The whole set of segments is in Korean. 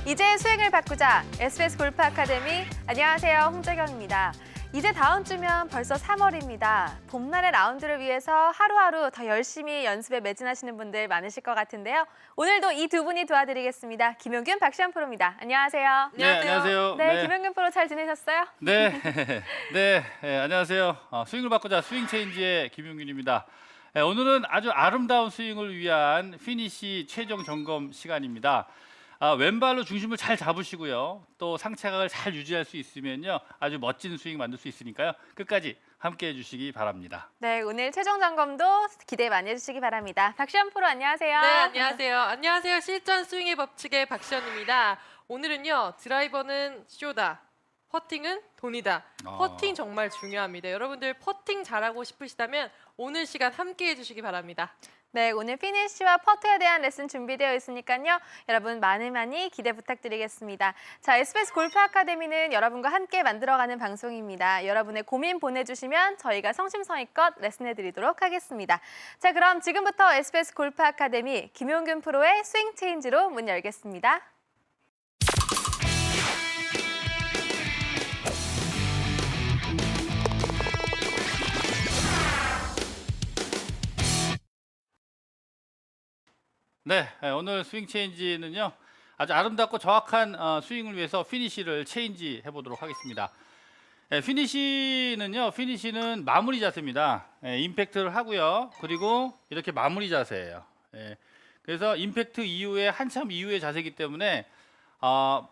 이제 스윙을 바꾸자. SBS 골프 아카데미. 안녕하세요. 홍재경입니다. 이제 다음 주면 벌써 3월입니다. 봄날의 라운드를 위해서 하루하루 더 열심히 연습에 매진하시는 분들 많으실 것 같은데요. 오늘도 이 두 분이 도와드리겠습니다. 김용균, 박시현 프로입니다. 안녕하세요. 네, 안녕하세요. 네, 김용균 프로 잘 지내셨어요? 네, 네, 안녕하세요. 스윙을 바꾸자 스윙 체인지의 김용균입니다. 오늘은 아주 아름다운 스윙을 위한 피니시 최종 점검 시간입니다. 왼발로 중심을 잘 잡으시고요. 또 상체각을 잘 유지할 수 있으면요, 아주 멋진 스윙 만들 수 있으니까요. 끝까지 함께 해주시기 바랍니다. 네, 오늘 최종 점검도 기대 많이 해주시기 바랍니다. 박시현 프로 안녕하세요. 네, 안녕하세요. 안녕하세요. 실전 스윙의 법칙의 박시현입니다. 오늘은요, 드라이버는 쇼다, 퍼팅은 돈이다. 퍼팅 정말 중요합니다. 여러분들 퍼팅 잘하고 싶으시다면 오늘 시간 함께 해주시기 바랍니다. 네, 오늘 피니쉬와 퍼트에 대한 레슨 준비되어 있으니까요. 여러분 많이 기대 부탁드리겠습니다. 자, SBS 골프 아카데미는 여러분과 함께 만들어가는 방송입니다. 여러분의 고민 보내주시면 저희가 성심성의껏 레슨해드리도록 하겠습니다. 자, 그럼 지금부터 SBS 골프 아카데미 김용균 프로의 스윙 체인지로 문 열겠습니다. 네, 오늘 스윙 체인지는요, 아주 아름답고 정확한 스윙을 위해서 피니시를 체인지 해보도록 하겠습니다. 피니시는 마무리 자세입니다. 임팩트를 하고요. 그리고 이렇게 마무리 자세예요. 그래서 임팩트 이후에 한참 이후의 자세이기 때문에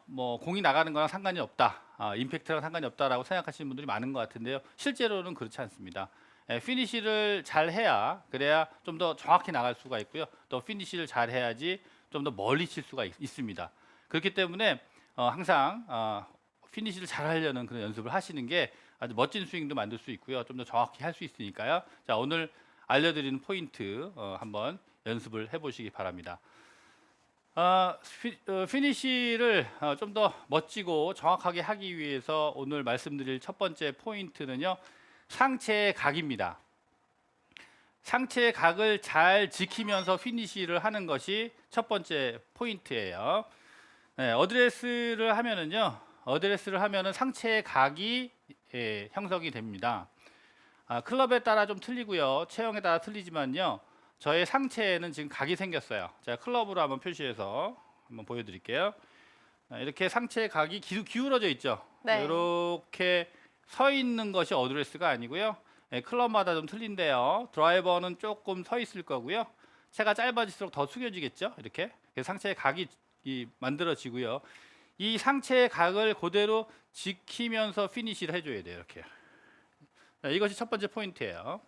뭐 공이 나가는 거랑 상관이 없다. 임팩트랑 상관이 없다라고 생각하시는 분들이 많은 것 같은데요. 실제로는 그렇지 않습니다. 피니시를 잘 해야, 그래야 좀 더 정확히 나갈 수가 있고요. 또 피니시를 잘 해야지 좀 더 멀리 칠 수가 있습니다. 그렇기 때문에 항상 피니시를 잘 하려는 그런 연습을 하시는 게 아주 멋진 스윙도 만들 수 있고요. 좀 더 정확히 할 수 있으니까요. 자, 오늘 알려드리는 포인트 한번 연습을 해보시기 바랍니다. 피니시를 좀 더 멋지고 정확하게 하기 위해서 오늘 말씀드릴 첫 번째 포인트는요, 상체의 각입니다. 상체의 각을 잘 지키면서 피니시를 하는 것이 첫 번째 포인트예요. 어드레스를 하면은 상체의 각이 형성이 됩니다. 클럽에 따라 좀 틀리고요, 체형에 따라 틀리지만요, 저의 상체에는 지금 각이 생겼어요. 제가 클럽으로 한번 표시해서 한번 보여드릴게요. 이렇게 상체의 각이 기울어져 있죠. 네. 이렇게 서 있는 것이 어드레스가 아니고요. 클럽마다 좀 틀린데요. 드라이버는 조금 서 있을 거고요. 채가 짧아질수록 더 숙여지겠죠. 이렇게. 그래서 상체의 각이 만들어지고요. 이 상체의 각을 그대로 지키면서 피니시를 해줘야 돼요. 이렇게. 이것이 첫 번째 포인트예요.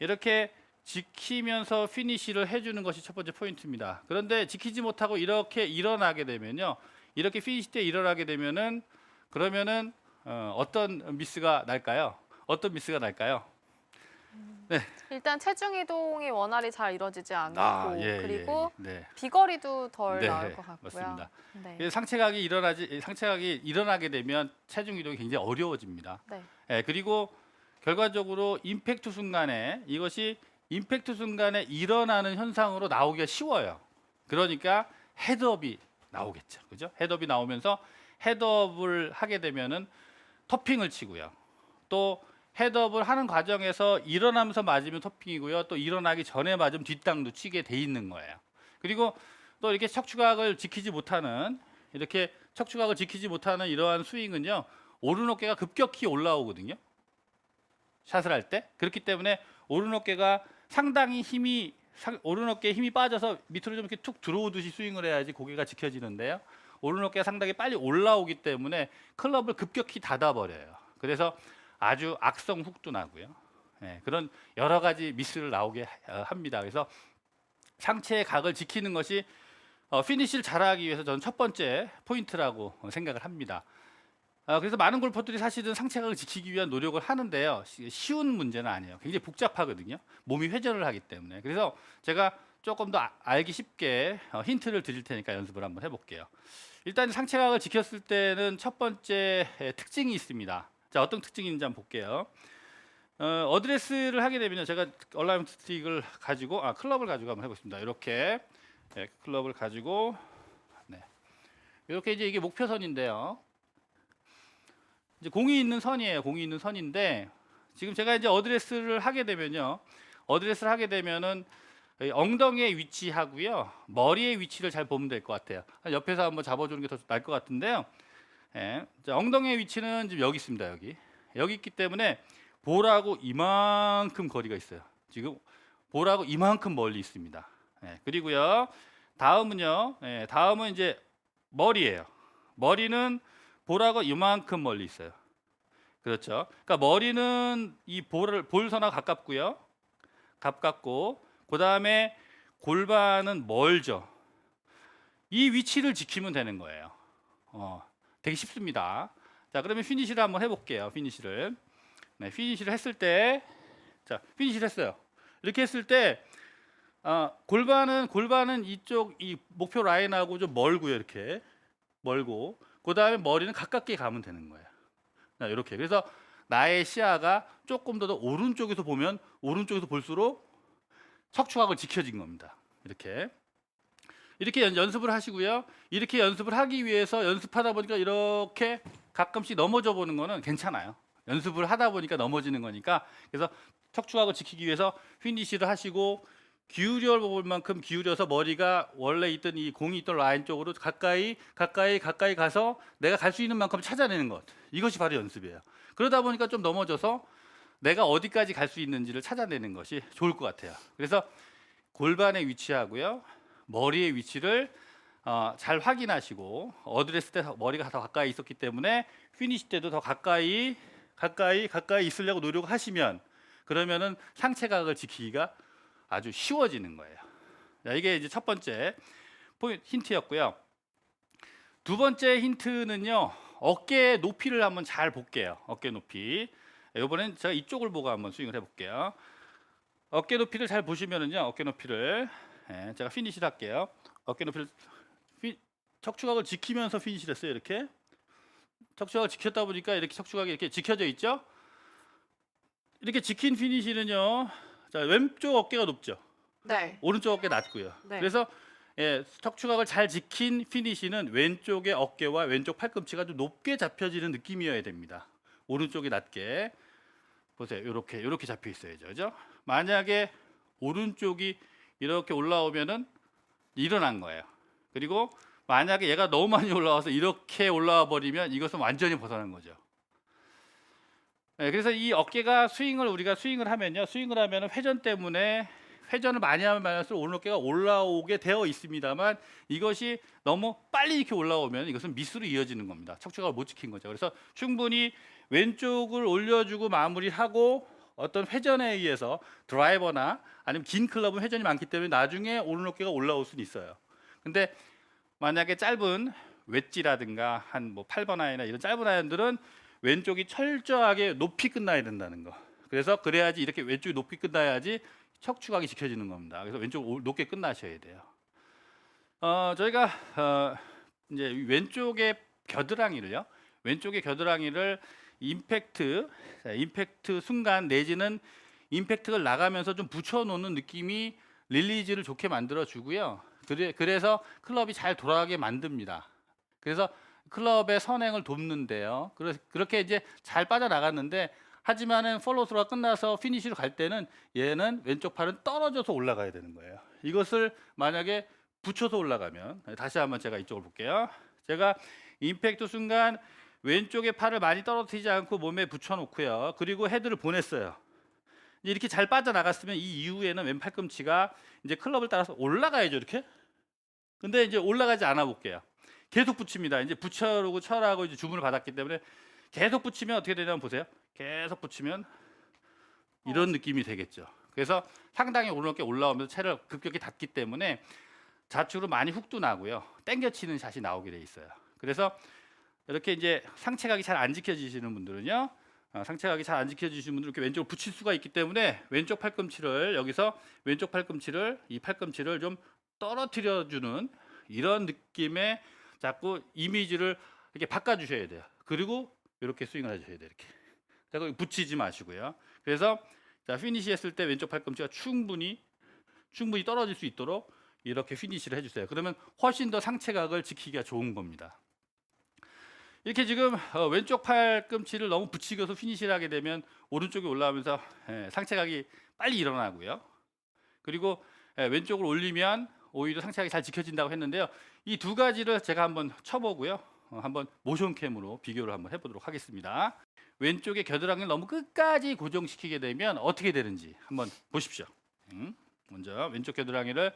이렇게 지키면서 피니시를 해주는 것이 첫 번째 포인트입니다. 그런데 지키지 못하고 이렇게 일어나게 되면요. 이렇게 피니시 때 일어나게 되면은, 그러면은 어떤 미스가 날까요? 네. 일단 체중 이동이 원활히 잘 이루어지지 않고 그리고 네. 비거리도 덜 네, 나올 것 같고요. 맞습니다. 네. 그래서 상체각이 일어나게 되면 체중 이동이 굉장히 어려워집니다. 네. 그리고 결과적으로 임팩트 순간에 일어나는 현상으로 나오기가 쉬워요. 그러니까 헤드업이 나오겠죠. 그죠? 헤드업이 나오면서 헤드업을 하게 되면은 토핑을 치고요. 또 헤드업을 하는 과정에서 일어나면서 맞으면 토핑이고요. 또 일어나기 전에 맞으면 뒷땅도 치게 돼 있는 거예요. 그리고 또 이렇게 척추각을 지키지 못하는 이러한 스윙은요, 오른 어깨가 급격히 올라오거든요. 샷을 할 때. 그렇기 때문에 오른 어깨가 상당히 오른 어깨에 힘이 빠져서 밑으로 좀 이렇게 툭 들어오듯이 스윙을 해야지 고개가 지켜지는데요. 오른 어깨가 상당히 빨리 올라오기 때문에 클럽을 급격히 닫아버려요. 그래서 아주 악성 훅도 나고요. 그런 여러 가지 미스를 나오게 합니다. 그래서 상체의 각을 지키는 것이 피니시를 잘하기 위해서 저는 첫 번째 포인트라고 생각을 합니다. 그래서 많은 골퍼들이 사실은 상체각을 지키기 위한 노력을 하는데요. 쉬운 문제는 아니에요. 굉장히 복잡하거든요. 몸이 회전을 하기 때문에. 그래서 제가 조금 더 알기 쉽게 힌트를 드릴 테니까 연습을 한번 해볼게요. 일단 상체각을 지켰을 때는 첫 번째 특징이 있습니다. 자, 어떤 특징이 있는지 한번 볼게요. 어드레스를 하게 되면 제가 얼라이먼트 스틱을 가지고 클럽을 가지고 한번 해보겠습니다. 이렇게 클럽을 가지고 이렇게 이제 이게 목표선인데요. 이제 공이 있는 선이에요. 공이 있는 선인데 지금 제가 이제 어드레스를 하게 되면요. 어드레스를 하게 되면은 이 엉덩이의 위치하고요. 머리의 위치를 잘 보면 될 것 같아요. 옆에서 한번 잡아주는 게 더 나을 것 같은데요. 예. 자, 엉덩이의 위치는 지금 여기 있습니다. 여기 있기 때문에 볼하고 이만큼 거리가 있어요. 지금 볼하고 이만큼 멀리 있습니다. 예. 그리고요. 다음은요. 예, 다음은 이제 머리예요. 머리는 볼하고 이만큼 멀리 있어요. 그렇죠. 그러니까 머리는 이 볼선하고 가깝고요. 가깝고 그 다음에 골반은 멀죠. 이 위치를 지키면 되는 거예요. 되게 쉽습니다. 자, 그러면 피니시를 한번 해볼게요. 피니시를. 네, 피니시를 했을 때, 자, 피니시를 했어요. 이렇게 했을 때, 골반은 이쪽 이 목표 라인하고 좀 멀고요. 이렇게 멀고, 그 다음에 머리는 가깝게 가면 되는 거예요. 자, 이렇게. 그래서 나의 시야가 조금 더 오른쪽에서 보면 오른쪽에서 볼수록 척추각을 지켜진 겁니다. 이렇게 연습을 하시고요. 이렇게 연습을 하기 위해서 연습하다 보니까 이렇게 가끔씩 넘어져 보는 거는 괜찮아요. 연습을 하다 보니까 넘어지는 거니까. 그래서 척추각을 지키기 위해서 피니시를 하시고 기울여 볼 만큼 기울여서 머리가 원래 있던 이 공이 있던 라인 쪽으로 가까이 가서 내가 갈 수 있는 만큼 찾아내는 것. 이것이 바로 연습이에요. 그러다 보니까 좀 넘어져서 내가 어디까지 갈 수 있는지를 찾아내는 것이 좋을 것 같아요. 그래서 골반의 위치하고요. 머리의 위치를 잘 확인하시고 어드레스 때 머리가 더 가까이 있었기 때문에 피니시 때도 더 가까이 있으려고 노력하시면 그러면은 상체각을 지키기가 아주 쉬워지는 거예요. 자, 이게 이제 첫 번째 힌트였고요. 두 번째 힌트는요. 어깨 높이를 한번 잘 볼게요. 어깨 높이. 이번엔 제가 이쪽을 보고 한번 스윙을 해볼게요. 어깨 높이를 잘 보시면은요. 어깨 높이를 제가 피니시를 할게요. 어깨 높이를 척추각을 지키면서 피니시를 했어요. 이렇게 척추각을 지켰다 보니까 이렇게 척추각이 이렇게 지켜져 있죠. 이렇게 지킨 피니시는요. 자, 왼쪽 어깨가 높죠. 네. 오른쪽 어깨 낮고요. 네. 그래서 척추각을 잘 지킨 피니시는 왼쪽의 어깨와 왼쪽 팔꿈치가 좀 높게 잡혀지는 느낌이어야 됩니다. 오른쪽이 낮게 보세요. 이렇게 잡혀 있어야죠. 그죠? 만약에 오른쪽이 이렇게 올라오면은 일어난 거예요. 그리고 만약에 얘가 너무 많이 올라와서 이렇게 올라와 버리면 이것은 완전히 벗어난 거죠. 네, 그래서 이 어깨가 우리가 스윙을 하면요. 스윙을 하면은 회전 때문에 회전을 많이 하면 많이 할수록 오른 어깨가 올라오게 되어 있습니다만 이것이 너무 빨리 이렇게 올라오면 이것은 미스로 이어지는 겁니다. 척추각을 못 지킨 거죠. 그래서 충분히 왼쪽을 올려주고 마무리하고 어떤 회전에 의해서 드라이버나 아니면 긴 클럽은 회전이 많기 때문에 나중에 오른 어깨가 올라올 수는 있어요. 근데 만약에 짧은 웨지라든가 한 뭐 8번 아이나 이런 짧은 아이언들은 왼쪽이 철저하게 높이 끝나야 된다는 거. 그래서 그래야지 이렇게 왼쪽이 높이 끝나야지 척추각이 지켜지는 겁니다. 그래서 왼쪽 높게 끝나셔야 돼요. 저희가 이제 왼쪽의 겨드랑이를요. 왼쪽의 겨드랑이를 임팩트 순간 내지는 임팩트를 나가면서 좀 붙여놓는 느낌이 릴리즈를 좋게 만들어 주고요. 그래서 클럽이 잘 돌아가게 만듭니다. 그래서 클럽의 선행을 돕는데요. 그렇게 이제 잘 빠져나갔는데 하지만은 follow-through가 끝나서 피니시로 갈 때는 얘는 왼쪽 팔은 떨어져서 올라가야 되는 거예요. 이것을 만약에 붙여서 올라가면 다시 한번 제가 이쪽을 볼게요. 제가 임팩트 순간 왼쪽의 팔을 많이 떨어뜨리지 않고 몸에 붙여놓고요. 그리고 헤드를 보냈어요. 이렇게 잘 빠져나갔으면 이 이후에는 왼 팔꿈치가 이제 클럽을 따라서 올라가야죠. 이렇게. 근데 이제 올라가지 않아 볼게요. 계속 붙입니다. 이제 붙여라고 쳐라고 이제 주문을 받았기 때문에 계속 붙이면 어떻게 되냐면 보세요. 계속 붙이면 이런 느낌이 되겠죠. 그래서 상당히 오른쪽에 올라오면서 채를 급격히 닿기 때문에 좌측으로 많이 훅도 나고요. 땡겨치는 샷이 나오게 돼 있어요. 그래서 이렇게 이제 상체각이 잘 안 지켜지시는 분들은요. 상체각이 잘 안 지켜지시는 분들은 이렇게 왼쪽으로 붙일 수가 있기 때문에 왼쪽 팔꿈치를 이 팔꿈치를 좀 떨어뜨려 주는 이런 느낌의 자꾸 이미지를 이렇게 바꿔 주셔야 돼요. 그리고 이렇게 스윙을 해주셔야 돼요. 이렇게. 자, 거기 붙이지 마시고요. 그래서 자, 피니시 했을 때 왼쪽 팔꿈치가 충분히 떨어질 수 있도록 이렇게 피니시를 해주세요. 그러면 훨씬 더 상체각을 지키기가 좋은 겁니다. 이렇게 지금 왼쪽 팔꿈치를 너무 붙이고서 피니시를 하게 되면 오른쪽이 올라오면서 상체각이 빨리 일어나고요. 그리고 왼쪽을 올리면 오히려 상체각이 잘 지켜진다고 했는데요. 이 두 가지를 제가 한번 쳐보고요. 한번 모션캠으로 비교를 한번 해보도록 하겠습니다. 왼쪽의 겨드랑이를 너무 끝까지 고정시키게 되면 어떻게 되는지 한번 보십시오. 먼저 왼쪽 겨드랑이를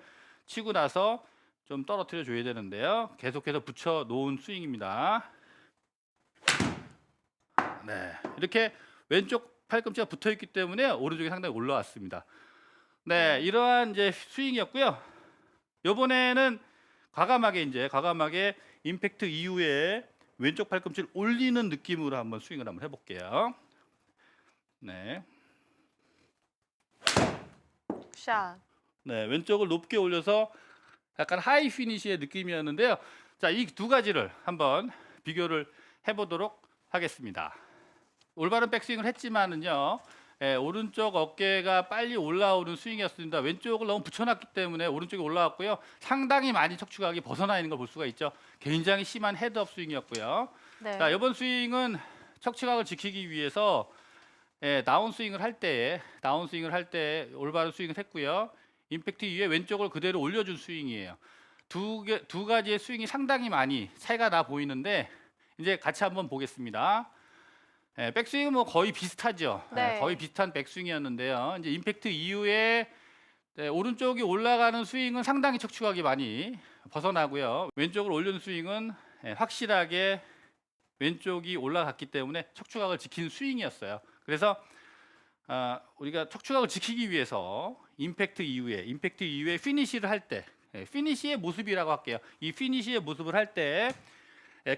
치고 나서 좀 떨어뜨려 줘야 되는데요. 계속해서 붙여 놓은 스윙입니다. 네, 이렇게 왼쪽 팔꿈치가 붙어 있기 때문에 오른쪽이 상당히 올라왔습니다. 네, 이러한 이제 스윙이었고요. 이번에는 과감하게 임팩트 이후에 왼쪽 팔꿈치를 올리는 느낌으로 한번 스윙을 한번 해볼게요. 네, 샷. 네, 왼쪽을 높게 올려서 약간 하이 피니시의 느낌이었는데요. 자, 이 두 가지를 한번 비교를 해보도록 하겠습니다. 올바른 백스윙을 했지만은요, 오른쪽 어깨가 빨리 올라오는 스윙이었습니다. 왼쪽을 너무 붙여놨기 때문에 오른쪽이 올라왔고요. 상당히 많이 척추각이 벗어나 있는 걸 볼 수가 있죠. 굉장히 심한 헤드업 스윙이었고요. 네. 자, 이번 스윙은 척추각을 지키기 위해서 다운스윙을 할 때 올바른 스윙을 했고요. 임팩트 이후에 왼쪽을 그대로 올려준 스윙이에요. 두 가지의 스윙이 상당히 많이 차이가 나 보이는데 이제 같이 한번 보겠습니다. 백스윙은 뭐 거의 비슷하죠. 네. 거의 비슷한 백스윙이었는데요. 이제 임팩트 이후에 오른쪽이 올라가는 스윙은 상당히 척추각이 많이 벗어나고요. 왼쪽으로 올리는 스윙은 확실하게 왼쪽이 올라갔기 때문에 척추각을 지킨 스윙이었어요. 그래서 우리가 척추각을 지키기 위해서 임팩트 이후에 피니시를 할 때, 피니시의 모습이라고 할게요. 이 피니시의 모습을 할 때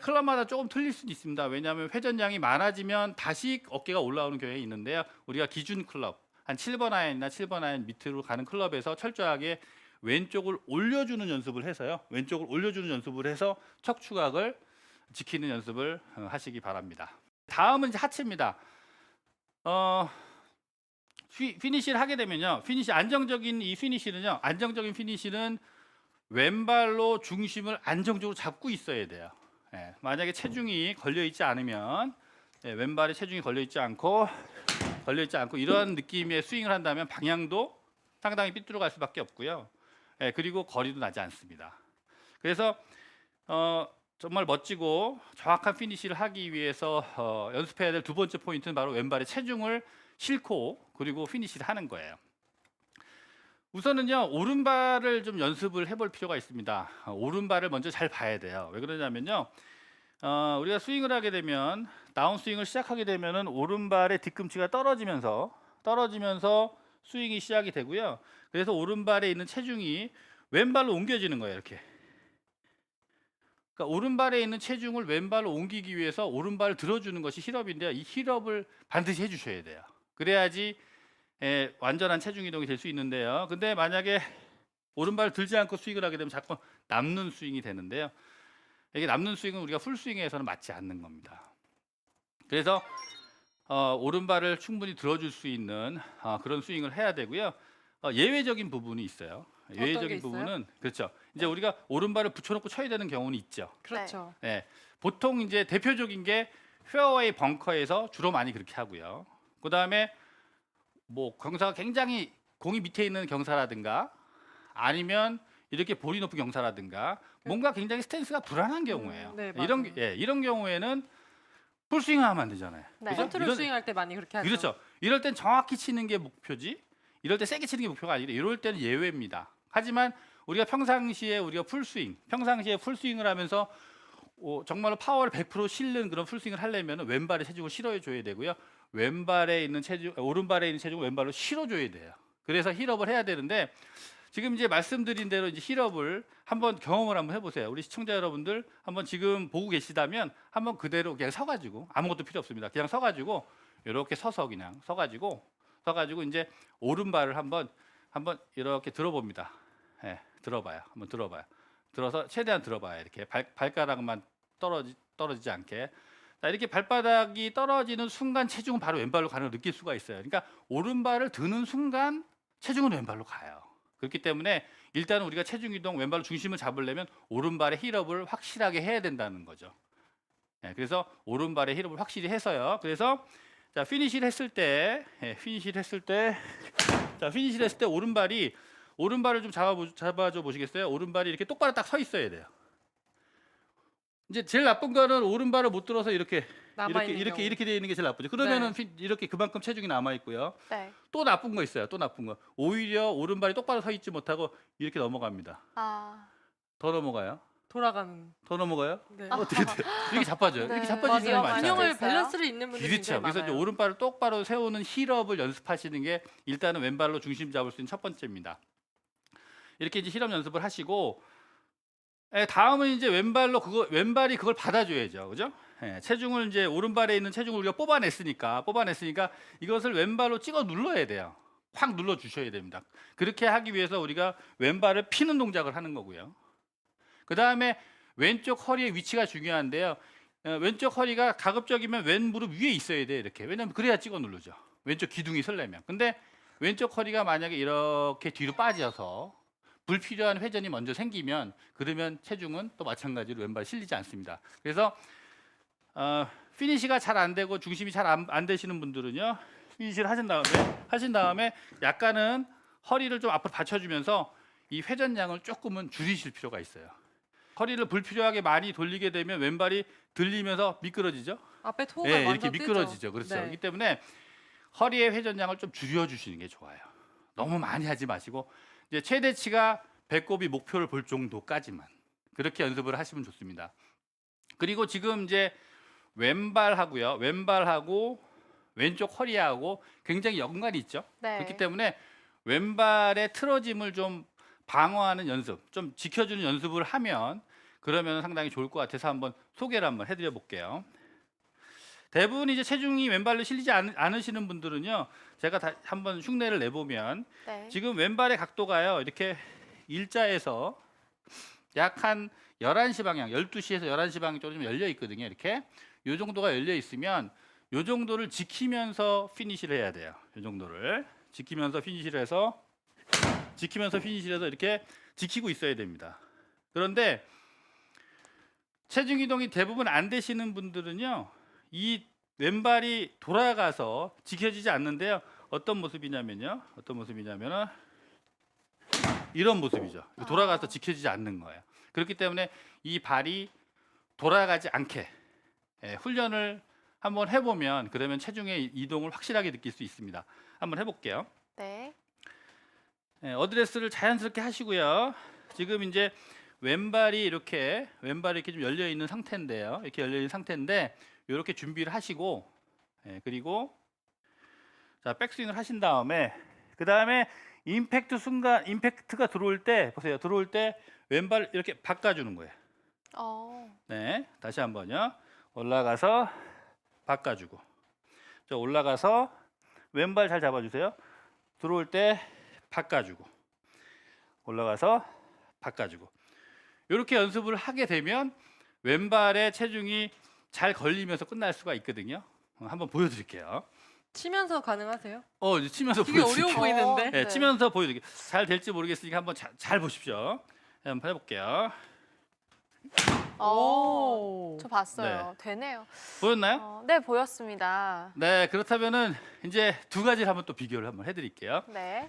클럽마다 조금 틀릴 수도 있습니다. 왜냐하면 회전량이 많아지면 다시 어깨가 올라오는 경향이 있는데요. 우리가 기준 클럽 한 7번 아이언이나 7번 아이언 밑으로 가는 클럽에서 철저하게 왼쪽을 올려주는 연습을 해서요. 왼쪽을 올려주는 연습을 해서 척추각을 지키는 연습을 하시기 바랍니다. 다음은 이제 하체입니다. 피니시를 하게 되면요. 안정적인 피니시는 왼발로 중심을 안정적으로 잡고 있어야 돼요. 만약에 체중이 걸려 있지 않으면 왼발에 체중이 걸려 있지 않고 이러한 느낌의 스윙을 한다면 방향도 상당히 삐뚤어갈 수밖에 없고요. 그리고 거리도 나지 않습니다. 그래서 정말 멋지고 정확한 피니시를 하기 위해서 연습해야 될 두 번째 포인트는 바로 왼발에 체중을 싣고 그리고 피니시를 하는 거예요. 우선은요, 오른발을 좀 연습을 해볼 필요가 있습니다. 오른발을 먼저 잘 봐야 돼요. 왜 그러냐면요, 우리가 스윙을 하게 되면 다운 스윙을 시작하게 되면은 오른발의 뒤꿈치가 떨어지면서 스윙이 시작이 되고요. 그래서 오른발에 있는 체중이 왼발로 옮겨지는 거예요. 이렇게. 그러니까 오른발에 있는 체중을 왼발로 옮기기 위해서 오른발을 들어주는 것이 힐업인데요. 이 힐업을 반드시 해주셔야 돼요. 그래야지 완전한 체중 이동이 될 수 있는데요. 근데 만약에 오른발을 들지 않고 스윙을 하게 되면 자꾸 남는 스윙이 되는데요. 이게 남는 스윙은 우리가 풀 스윙에서는 맞지 않는 겁니다. 그래서 오른발을 충분히 들어줄 수 있는 그런 스윙을 해야 되고요. 예외적인 부분이 있어요. 예외적인 부분은 그렇죠. 이제 우리가 오른발을 붙여놓고 쳐야 되는 경우는 있죠. 그렇죠. 보통 이제 대표적인 게 페어웨이 벙커에서 주로 많이 그렇게 하고요. 그 다음에 뭐 경사가 굉장히 공이 밑에 있는 경사라든가 아니면 이렇게 볼이 높은 경사라든가 뭔가 굉장히 스탠스가 불안한 경우예요. 네, 이런 경우에는 풀스윙을 하면 안 되잖아요. 네. 그죠? 컨트롤 스윙할 때 많이 그렇게 하죠. 그렇죠. 이럴 땐 정확히 치는 게 목표지. 이럴 때 세게 치는 게 목표가 아니라 이럴 때는 예외입니다. 하지만 우리가 평상시에 풀스윙을 하면서 정말로 파워를 100% 실는 그런 풀스윙을 하려면 왼발에 체중을 실어줘야 되고요. 오른발에 있는 체중을 왼발로 실어줘야 돼요. 그래서 힐업을 해야 되는데 지금 이제 말씀드린 대로 이제 힐업을 한번 경험을 한번 해보세요. 우리 시청자 여러분들 한번 지금 보고 계시다면 한번 그대로 그냥 서가지고 아무것도 필요 없습니다. 그냥 서가지고 이렇게 그냥 서가지고 이제 오른발을 한번 이렇게 들어봅니다. 들어봐요. 한번 들어봐요. 들어서 최대한 들어봐요. 이렇게 발가락만 떨어지지 않게. 자, 이렇게 발바닥이 떨어지는 순간 체중은 바로 왼발로 가는 걸 느낄 수가 있어요. 그러니까 오른발을 드는 순간 체중은 왼발로 가요. 그렇기 때문에 일단은 우리가 체중 이동 왼발로 중심을 잡으려면 오른발의 힐업을 확실하게 해야 된다는 거죠. 예, 그래서 오른발의 힐업을 확실히 해서요. 그래서 자 피니시를 했을 때, 자 피니시를 했을 때 오른발을 좀 잡아줘 보시겠어요? 오른발이 이렇게 똑바로 딱 서 있어야 돼요. 이제 제일 나쁜 거는 오른발을 못 들어서 이렇게 되어 있는 게 제일 나쁘죠. 그러면은 이렇게 그만큼 체중이 남아 있고요. 네. 또 나쁜 거 있어요. 또 나쁜 거. 오히려 오른발이 똑바로 서 있지 못하고 이렇게 넘어갑니다. 아, 더 넘어가요. 돌아가는. 더 넘어가요. 네. 어떻게 돼요? 이렇게 자빠져요. 네. 이렇게 자빠지는 사람이 위험하죠. 많잖아요. 균형을 있어요? 밸런스를 잃는 분들이 그렇죠. 굉장히 그래서 이제 많아요. 오른발을 똑바로 세우는 힐업을 연습하시는 게 일단은 왼발로 중심 잡을 수 있는 첫 번째입니다. 이렇게 이제 힐업 연습을 하시고, 다음은 이제 왼발이 그걸 받아줘야죠, 그죠? 체중을 이제 오른발에 있는 체중을 우리가 뽑아냈으니까 이것을 왼발로 찍어 눌러야 돼요. 확 눌러 주셔야 됩니다. 그렇게 하기 위해서 우리가 왼발을 피는 동작을 하는 거고요. 그 다음에 왼쪽 허리의 위치가 중요한데요. 왼쪽 허리가 가급적이면 왼 무릎 위에 있어야 돼요. 이렇게. 왜냐하면 그래야 찍어 누르죠. 왼쪽 기둥이 설레면. 근데 왼쪽 허리가 만약에 이렇게 뒤로 빠져서 불필요한 회전이 먼저 생기면 그러면 체중은 또 마찬가지로 왼발 실리지 않습니다. 그래서 피니시가 잘 안 되고 중심이 잘 안 되시는 분들은요. 피니시를 하신 다음에 약간은 허리를 좀 앞으로 받쳐주면서 이 회전량을 조금은 줄이실 필요가 있어요. 허리를 불필요하게 많이 돌리게 되면 왼발이 들리면서 미끄러지죠. 앞에 토가 네, 완전 이렇게 미끄러지죠. 뜨죠. 그렇죠. 네. 그렇기 때문에 허리의 회전량을 좀 줄여주시는 게 좋아요. 너무 많이 하지 마시고 이제 최대치가 배꼽이 목표를 볼 정도까지만 그렇게 연습을 하시면 좋습니다. 그리고 지금 이제 왼발하고 왼쪽 허리하고 굉장히 연관이 있죠. 네. 그렇기 때문에 왼발의 틀어짐을 좀 방어하는 연습, 좀 지켜주는 연습을 하면 그러면 상당히 좋을 것 같아서 한번 소개를 한번 해드려 볼게요. 대부분 이제 체중이 왼발로 실리지 않으시는 분들은요, 제가 한번 흉내를 내보면 네. 지금 왼발의 각도가요, 이렇게 일자에서 약 한 11시 방향, 12시에서 11시 방향 쪽으로 좀 열려 있거든요. 이렇게 요 정도가 열려 있으면 요 정도를 지키면서 피니시를 해야 돼요. 요 정도를 지키면서 피니시를 해서 이렇게 지키고 있어야 됩니다. 그런데 체중 이동이 대부분 안 되시는 분들은요, 이 왼발이 돌아가서 지켜지지 않는데요. 어떤 모습이냐면은 이런 모습이죠. 돌아가서 지켜지지 않는 거예요. 그렇기 때문에 이 발이 돌아가지 않게 훈련을 한번 해보면 그러면 체중의 이동을 확실하게 느낄 수 있습니다. 한번 해볼게요. 네. 어드레스를 자연스럽게 하시고요. 지금 이제 왼발이 이렇게 좀 열려 있는 상태인데요. 이렇게 열려 있는 상태인데 이렇게 준비를 하시고, 그리고 자 백스윙을 하신 다음에 그 다음에 임팩트가 들어올 때 보세요. 들어올 때 왼발 이렇게 바꿔주는 거예요. 네, 다시 한번요. 올라가서 바꿔주고, 자 올라가서 왼발 잘 잡아주세요. 들어올 때 바꿔주고, 올라가서 바꿔주고. 이렇게 연습을 하게 되면 왼발의 체중이 잘 걸리면서 끝날 수가 있거든요. 한번 보여드릴게요. 치면서 가능하세요? 이제 치면서 되게 보여드릴게요. 어려워 보이는데. 네, 치면서 보여드릴게요. 잘 될지 모르겠으니까 한번 잘 보십시오. 한번 해볼게요. 저 봤어요. 네. 되네요. 보였나요? 네, 보였습니다. 네, 그렇다면은 이제 두 가지를 한번 또 비교를 한번 해드릴게요. 네.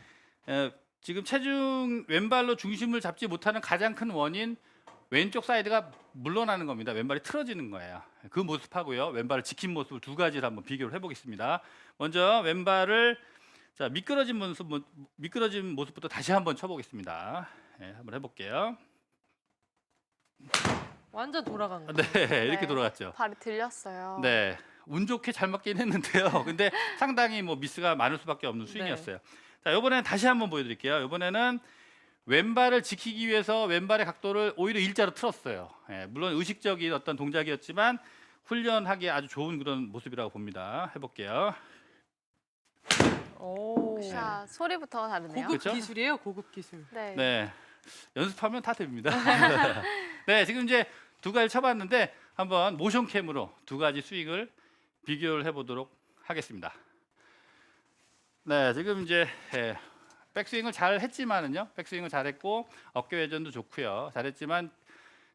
지금 왼발로 중심을 잡지 못하는 가장 큰 원인 왼쪽 사이드가 물러나는 겁니다. 왼발이 틀어지는 거예요. 그 모습하고요, 왼발을 지킨 모습을 두 가지를 한번 비교를 해보겠습니다. 먼저 왼발을 미끄러진 모습부터 다시 한번 쳐보겠습니다. 한번 해볼게요. 완전 돌아간 거. 네, 이렇게 네. 돌아갔죠. 발이 들렸어요. 네, 운 좋게 잘 맞긴 했는데요. 근데 상당히 미스가 많을 수밖에 없는 스윙이었어요. 자, 이번에는 다시 한번 보여드릴게요. 이번에는 왼발을 지키기 위해서 왼발의 각도를 오히려 일자로 틀었어요. 물론 의식적인 어떤 동작이었지만 훈련하기에 아주 좋은 그런 모습이라고 봅니다. 해볼게요. 오. 자, 소리부터가 다르네요. 고급 그쵸? 기술이에요, 고급 기술. 네. 네, 연습하면 다 됩니다. 네, 지금 이제 두 가지 쳐봤는데 한번 모션캠으로 두 가지 스윙을 비교를 해보도록 하겠습니다. 네, 지금 이제 백스윙을 잘 했지만은요, 백스윙을 잘했고 어깨 회전도 좋고요, 잘했지만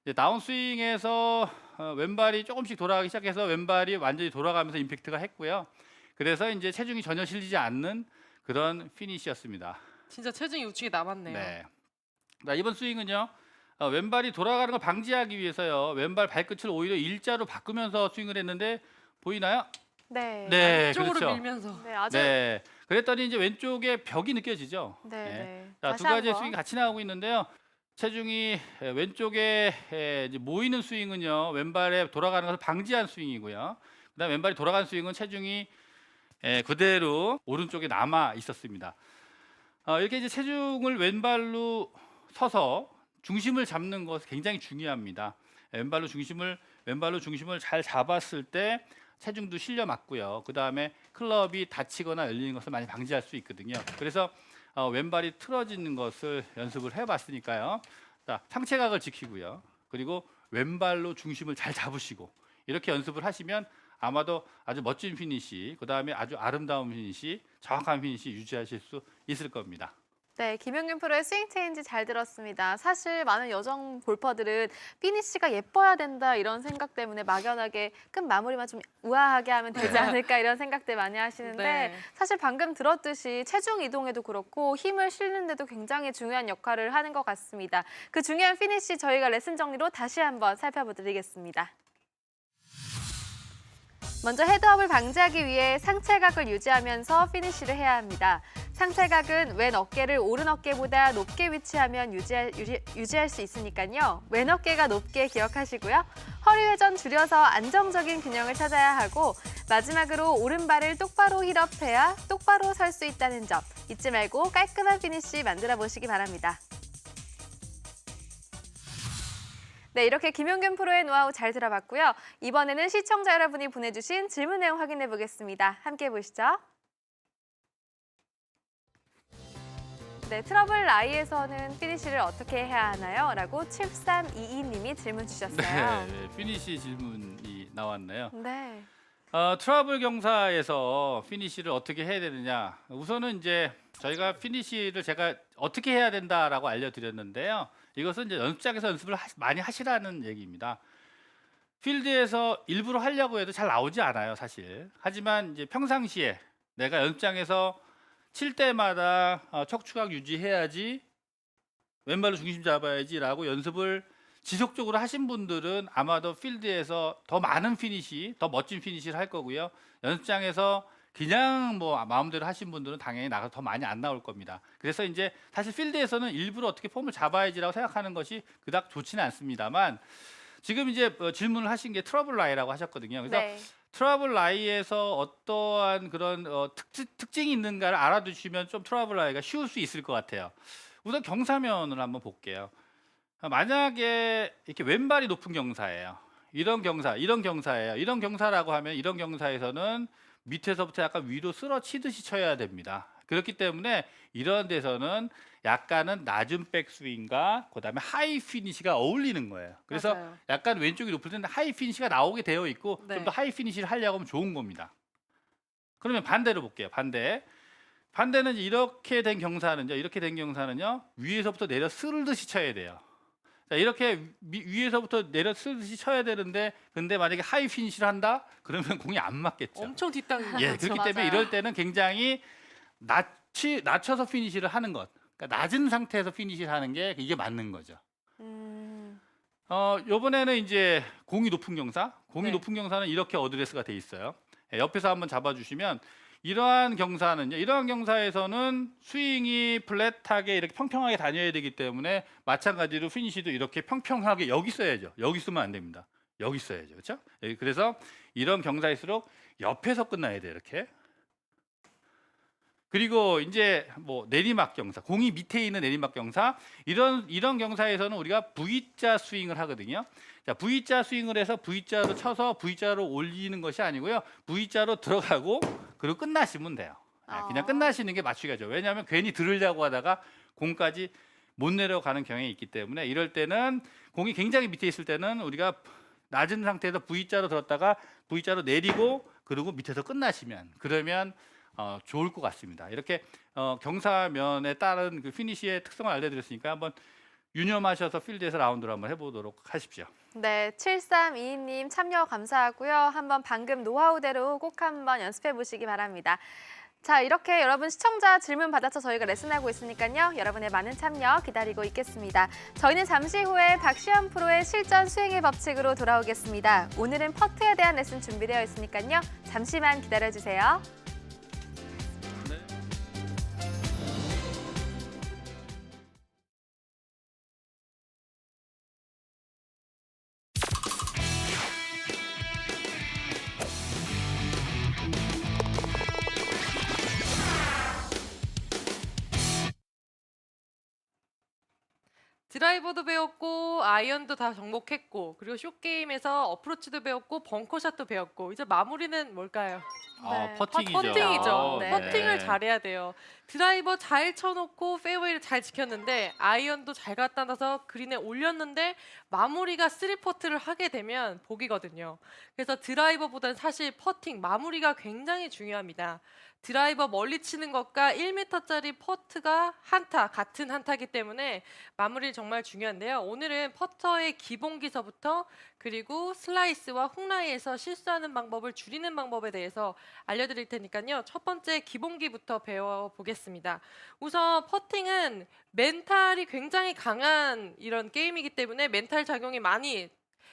이제 다운스윙에서 왼발이 조금씩 돌아가기 시작해서 왼발이 완전히 돌아가면서 임팩트가 했고요. 그래서 이제 체중이 전혀 실리지 않는 그런 피니시였습니다. 진짜 체중이 우측에 남았네요. 네. 자, 이번 스윙은요. 왼발이 돌아가는 걸 방지하기 위해서요. 왼발 발끝을 오히려 일자로 바꾸면서 스윙을 했는데 보이나요? 네. 네, 쪽으로 그렇죠. 밀면서. 네, 아주 네. 그랬더니 이제 왼쪽에 벽이 느껴지죠. 네, 네. 자, 다시 두 가지의 한번. 스윙이 같이 나오고 있는데요. 체중이 왼쪽에 이제 모이는 스윙은요. 왼발에 돌아가는 것을 방지한 스윙이고요. 그다음 왼발이 돌아가는 스윙은 체중이 그대로 오른쪽에 남아 있었습니다. 이렇게 이제 체중을 왼발로 서서 중심을 잡는 것이 굉장히 중요합니다. 왼발로 중심을 잘 잡았을 때 체중도 실려 맞고요. 그 다음에 클럽이 닫히거나 열리는 것을 많이 방지할 수 있거든요. 그래서 왼발이 틀어지는 것을 연습을 해봤으니까요. 자, 상체각을 지키고요. 그리고 왼발로 중심을 잘 잡으시고 이렇게 연습을 하시면 아마도 아주 멋진 피니시, 그 다음에 아주 아름다운 피니시, 정확한 피니시 유지하실 수 있을 겁니다. 네, 김용균 프로의 스윙 체인지 잘 들었습니다. 사실 많은 여성 골퍼들은 피니시가 예뻐야 된다 이런 생각 때문에 막연하게 끝 마무리만 좀 우아하게 하면 되지 않을까 이런 생각들 많이 하시는데 네. 사실 방금 들었듯이 체중 이동에도 그렇고 힘을 실는데도 굉장히 중요한 역할을 하는 것 같습니다. 그 중요한 피니시 저희가 레슨 정리로 다시 한번 살펴보드리겠습니다. 먼저 헤드업을 방지하기 위해 상체각을 유지하면서 피니시를 해야 합니다. 상체각은 왼 어깨를 오른 어깨보다 높게 위치하면 유지할 수 있으니까요. 왼 어깨가 높게 기억하시고요. 허리 회전 줄여서 안정적인 균형을 찾아야 하고 마지막으로 오른발을 똑바로 힐업해야 똑바로 설 수 있다는 점 잊지 말고 깔끔한 피니시 만들어 보시기 바랍니다. 네, 이렇게 김용균 프로의 노하우 잘 들어봤고요. 이번에는 시청자 여러분이 보내주신 질문 내용 확인해 보겠습니다. 함께 보시죠. 네, 트러블 라이에서는 피니시를 어떻게 해야 하나요? 라고 7322님이 질문 주셨어요. 네, 피니시 질문이 나왔네요. 네. 트러블 경사에서 피니시를 어떻게 해야 되느냐. 우선은 이제 저희가 피니시를 제가 어떻게 해야 된다라고 알려드렸는데요. 이것은 이제 연습장에서 연습을 많이 하시라는 얘기입니다. 필드에서 일부러 하려고 해도 잘 나오지 않아요, 사실. 하지만 이제 평상시에 내가 연습장에서 칠 때마다 척추각 유지해야지, 왼발로 중심 잡아야지라고 연습을 지속적으로 하신 분들은 아마도 필드에서 더 많은 피니시, 더 멋진 피니시를 할 거고요. 연습장에서 그냥 뭐 마음대로 하신 분들은 당연히 나가서 더 많이 안 나올 겁니다. 그래서 이제 사실 필드에서는 일부러 어떻게 폼을 잡아야지라고 생각하는 것이 그닥 좋지는 않습니다만 지금 이제 질문을 하신 게 트러블 라이라고 하셨거든요. 그래서 네. 트러블 라이에서 어떠한 그런 특징이 있는가를 알아두시면 좀 트러블 라이가 쉬울 수 있을 것 같아요. 우선 경사면을 한번 볼게요. 만약에 이렇게 왼발이 높은 경사예요. 이런 경사예요. 이런 경사라고 하면 이런 경사에서는 밑에서부터 약간 위로 쓸어치듯이 쳐야 됩니다. 그렇기 때문에 이런 데서는 약간은 낮은 백스윙과 그다음에 하이 피니시가 어울리는 거예요. 그래서 맞아요. 약간 왼쪽이 높을 때는 하이 피니시가 나오게 되어 있고 네. 좀 더 하이 피니시를 하려고 하면 좋은 겁니다. 그러면 반대로 볼게요. 반대는 이렇게 된 경사는요. 위에서부터 내려 쓸듯이 쳐야 돼요. 자, 이렇게 위에서부터 내려 쓸듯이 쳐야 되는데 근데 만약에 하이 피니시를 한다? 그러면 공이 안 맞겠죠. 엄청 뒷땅이 예, 그렇기 때문에 맞아요. 이럴 때는 굉장히 낮춰서 피니시를 하는 것. 그러니까 낮은 상태에서 피니시를 하는 게 이게 맞는 거죠. 요번에는 이제 공이 높은 경사는 이렇게 어드레스가 돼 있어요. 예, 옆에서 한번 잡아주시면 이러한 경사에서는 스윙이 플랫하게 이렇게 평평하게 다녀야 되기 때문에 마찬가지로 피니시도 이렇게 평평하게 여기 써야죠. 여기 쓰면 안 됩니다. 여기 써야죠. 그렇죠? 그래서 이런 경사일수록 옆에서 끝나야 돼요. 이렇게. 그리고 이제 뭐 내리막 경사, 공이 밑에 있는 내리막 경사, 이런 경사에서는 우리가 V자 스윙을 하거든요. 자, V자 스윙을 해서 V자로 쳐서 V자로 올리는 것이 아니고요. V자로 들어가고 그리고 끝나시면 돼요. 그냥 끝나시는 게 맞추기가죠. 왜냐하면 괜히 들으려고 하다가 공까지 못 내려가는 경향이 있기 때문에 이럴 때는 공이 굉장히 밑에 있을 때는 우리가 낮은 상태에서 V자로 들었다가 V자로 내리고 그리고 밑에서 끝나시면 그러면 좋을 것 같습니다. 이렇게 경사면에 따른 그 피니시의 특성을 알려드렸으니까 한번 유념하셔서 필드에서 라운드를 한번 해보도록 하십시오. 네, 7322님 참여 감사하고요. 한번 방금 노하우대로 꼭 한번 연습해 보시기 바랍니다. 자, 이렇게 여러분 시청자 질문 받아서 저희가 레슨하고 있으니까요. 여러분의 많은 참여 기다리고 있겠습니다. 저희는 잠시 후에 박시연 프로의 실전 스윙의 법칙으로 돌아오겠습니다. 오늘은 퍼트에 대한 레슨 준비되어 있으니까요. 잠시만 기다려주세요. 드라이버도 배웠고 아이언도 다 정복했고 그리고 숏게임에서 어프로치도 배웠고 벙커샷도 배웠고 이제 마무리는 뭘까요? 네, 퍼팅이죠. 퍼팅이죠. 네. 퍼팅을 잘해야 돼요. 드라이버 잘 쳐놓고 페어웨이를 잘 지켰는데 아이언도 잘 갖다 놔서 그린에 올렸는데 마무리가 3퍼트를 하게 되면 복이거든요. 그래서 드라이버보다는 사실 퍼팅 마무리가 굉장히 중요합니다. 드라이버 멀리 치는 것과 1m짜리 퍼트가 한타, 같은 한타이기 때문에 마무리 정말 중요한데요. 오늘은 퍼터의 기본기서부터 그리고 슬라이스와 훅라이에서 실수하는 방법을 줄이는 방법에 대해서 알려드릴 테니까요. 첫 번째 기본기부터 배워보겠습니다. 우선 퍼팅은 멘탈이 굉장히 강한 이런 게임이기 때문에 멘탈 작용이 많이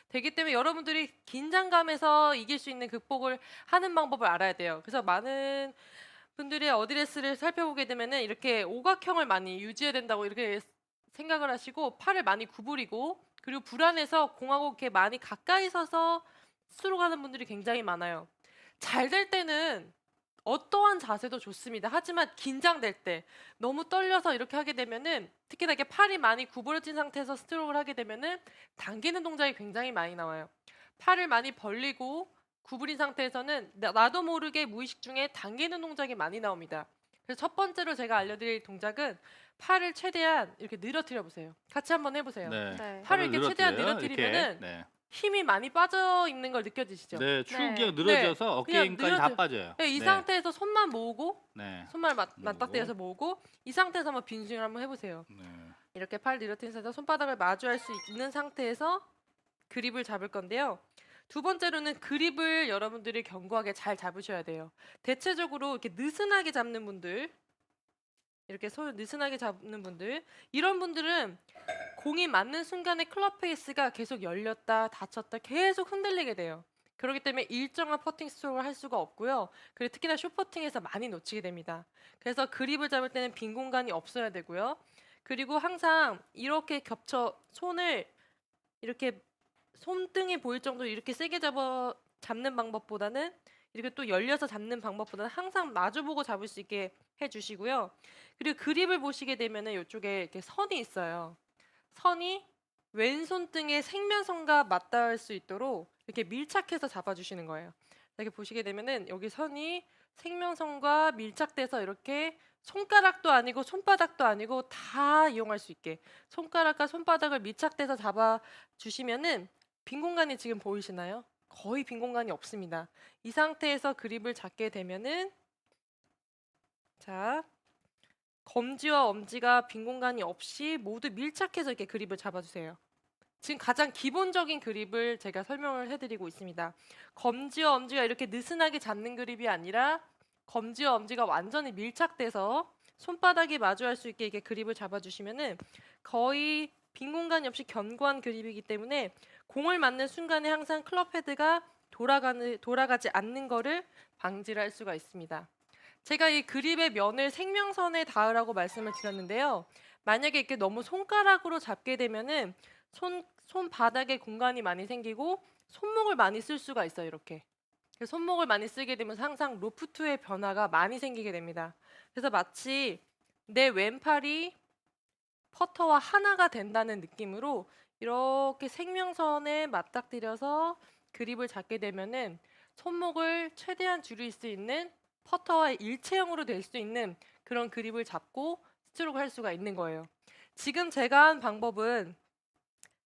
되기 때문에 여러분들이 긴장감에서 이길 수 있는 극복을 하는 방법을 알아야 돼요. 그래서 많은 분들이 어드레스를 살펴보게 되면은 이렇게 오각형을 많이 유지해야 된다고 이렇게 생각을 하시고 팔을 많이 구부리고 그리고 불안해서 공하고 이렇게 많이 가까이 서서 스트로크 하는 분들이 굉장히 많아요. 잘 될 때는 어떠한 자세도 좋습니다. 하지만 긴장될 때 너무 떨려서 이렇게 하게 되면은 특히나 이렇게 팔이 많이 구부러진 상태에서 스트로크를 하게 되면은 당기는 동작이 굉장히 많이 나와요. 팔을 많이 벌리고 구부린 상태에서는 나도 모르게 무의식 중에 당기는 동작이 많이 나옵니다. 그래서 첫 번째로 제가 알려드릴 동작은 팔을 최대한 이렇게 늘어뜨려 보세요. 같이 한번 해보세요. 네. 팔을 이렇게 최대한 늘어뜨려요. 늘어뜨리면은 네. 힘이 많이 빠져 있는 걸 느껴지시죠? 네, 축이 네. 그냥 늘어져서 네. 어깨 그냥 힘까지 다 빠져요. 네, 이 네. 상태에서 손만 모으고 네. 손만 모으고. 맞닥대서 모으고 이 상태에서 한번 빈스윙을 한번 해보세요. 네. 이렇게 팔 늘어뜨린 상태에서 손바닥을 마주할 수 있는 상태에서 그립을 잡을 건데요. 두 번째로는 그립을 여러분들이 견고하게 잘 잡으셔야 돼요. 대체적으로 이렇게 느슨하게 잡는 분들, 이렇게 손을 느슨하게 잡는 분들, 이런 분들은 공이 맞는 순간에 클럽 페이스가 계속 열렸다 닫혔다 계속 흔들리게 돼요. 그렇기 때문에 일정한 퍼팅 스트로크를 할 수가 없고요. 그리고 특히나 숏퍼팅에서 많이 놓치게 됩니다. 그래서 그립을 잡을 때는 빈 공간이 없어야 되고요. 그리고 항상 이렇게 겹쳐 손을 이렇게 손등이 보일 정도로 이렇게 세게 잡는 방법보다는 이렇게 또 열려서 잡는 방법보다는 항상 마주보고 잡을 수 있게 해주시고요. 그리고 그립을 보시게 되면은 이쪽에 이렇게 선이 있어요. 선이 왼손등의 생면선과 맞닿을 수 있도록 이렇게 밀착해서 잡아주시는 거예요. 이렇게 보시게 되면은 여기 선이 생명선과 밀착돼서 이렇게 손가락도 아니고 손바닥도 아니고 다 이용할 수 있게 손가락과 손바닥을 밀착돼서 잡아주시면은 빈 공간이 지금 보이시나요? 거의 빈 공간이 없습니다. 이 상태에서 그립을 잡게 되면은 자 검지와 엄지가 빈 공간이 없이 모두 밀착해서 이렇게 그립을 잡아주세요. 지금 가장 기본적인 그립을 제가 설명을 해드리고 있습니다. 검지와 엄지가 이렇게 느슨하게 잡는 그립이 아니라 검지와 엄지가 완전히 밀착돼서 손바닥이 마주할 수 있게 이렇게 그립을 잡아주시면은 거의 빈 공간이 없이 견고한 그립이기 때문에 공을 맞는 순간에 항상 클럽 헤드가 돌아가지 않는 거를 방지를 할 수가 있습니다. 제가 이 그립의 면을 생명선에 닿으라고 말씀을 드렸는데요. 만약에 이렇게 너무 손가락으로 잡게 되면은 손바닥에 공간이 많이 생기고 손목을 많이 쓸 수가 있어요. 이렇게. 손목을 많이 쓰게 되면서 항상 로프트의 변화가 많이 생기게 됩니다. 그래서 마치 내 왼팔이 퍼터와 하나가 된다는 느낌으로 이렇게 생명선에 맞닥뜨려서 그립을 잡게 되면은 손목을 최대한 줄일 수 있는 퍼터와 일체형으로 될 수 있는 그런 그립을 잡고 스트로크 할 수가 있는 거예요. 지금 제가 한 방법은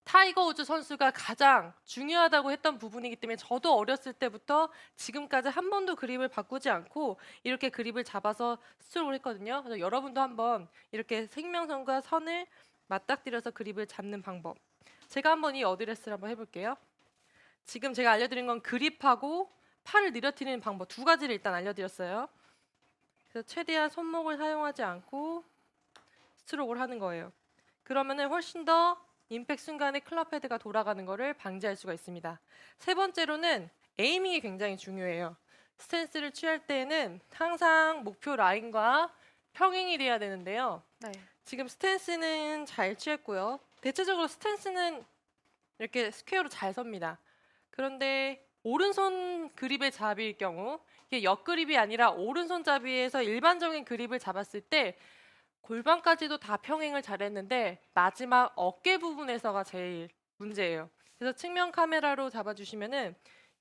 타이거 우즈 선수가 가장 중요하다고 했던 부분이기 때문에 저도 어렸을 때부터 지금까지 한 번도 그립을 바꾸지 않고 이렇게 그립을 잡아서 스트로크를 했거든요. 그래서 여러분도 한번 이렇게 생명선과 선을 맞닥뜨려서 그립을 잡는 방법. 제가 한번 이 어드레스를 한번 해볼게요. 지금 제가 알려드린 건 그립하고 팔을 늘어뜨리는 방법 두 가지를 일단 알려드렸어요. 그래서 최대한 손목을 사용하지 않고 스트로크를 하는 거예요. 그러면은 훨씬 더 임팩 순간에 클럽 헤드가 돌아가는 것을 방지할 수가 있습니다. 세 번째로는 에이밍이 굉장히 중요해요. 스탠스를 취할 때에는 항상 목표 라인과 평행이 돼야 되는데요. 네. 지금 스탠스는 잘 취했고요. 대체적으로 스탠스는 이렇게 스퀘어로 잘 섭니다. 그런데 오른손 그립의 잡이일 경우 이게 옆그립이 아니라 오른손 잡이에서 일반적인 그립을 잡았을 때 골반까지도 다 평행을 잘했는데 마지막 어깨 부분에서가 제일 문제예요. 그래서 측면 카메라로 잡아주시면은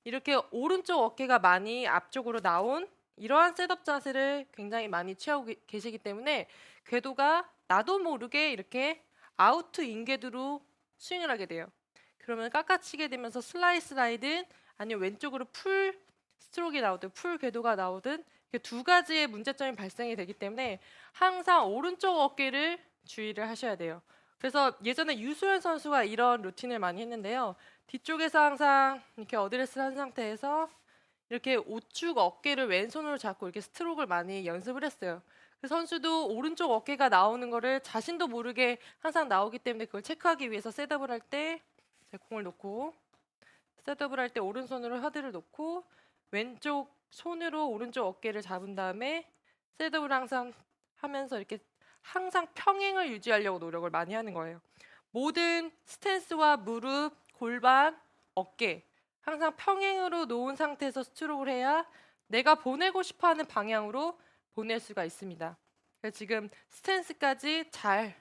이렇게 오른쪽 어깨가 많이 앞쪽으로 나온 이러한 셋업 자세를 굉장히 많이 취하고 계시기 때문에 궤도가 나도 모르게 이렇게 아우트 인궤도로 스윙을 하게 돼요. 그러면 깎아치게 되면서 슬라이드든 아니면 왼쪽으로 풀 스트로크가 나오든 풀 궤도가 나오든 이렇게 두 가지의 문제점이 발생이 되기 때문에 항상 오른쪽 어깨를 주의를 하셔야 돼요. 그래서 예전에 유소연 선수가 이런 루틴을 많이 했는데요. 뒤쪽에서 항상 이렇게 어드레스를 한 상태에서 이렇게 우측 어깨를 왼손으로 잡고 이렇게 스트로크를 많이 연습을 했어요. 그 선수도 오른쪽 어깨가 나오는 거를 자신도 모르게 항상 나오기 때문에 그걸 체크하기 위해서 셋업을 할 때 공을 놓고 셋업을 할 때 오른손으로 헤드를 놓고 왼쪽 손으로 오른쪽 어깨를 잡은 다음에 셋업을 항상 하면서 이렇게 항상 평행을 유지하려고 노력을 많이 하는 거예요. 모든 스탠스와 무릎, 골반, 어깨 항상 평행으로 놓은 상태에서 스트로크를 해야 내가 보내고 싶어하는 방향으로 보낼 수가 있습니다. 그래서 지금 스탠스까지 잘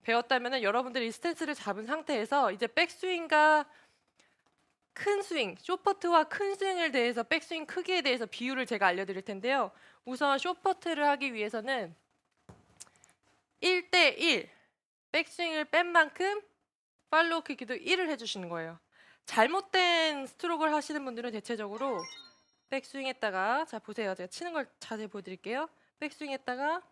배웠다면 여러분들이 이 스탠스를 잡은 상태에서 이제 백스윙과 큰 스윙, 숏퍼트와 큰 스윙을 대해서 백스윙 크기에 대해서 비율을 제가 알려드릴 텐데요. 우선 숏퍼트를 하기 위해서는 1대1 백스윙을 뺀 만큼 팔로우 크기도 1을 해주시는 거예요. 잘못된 스트로크를 하시는 분들은 대체적으로 백스윙 했다가 자 보세요. 제가 치는 걸 자세히 보여드릴게요. 백스윙 했다가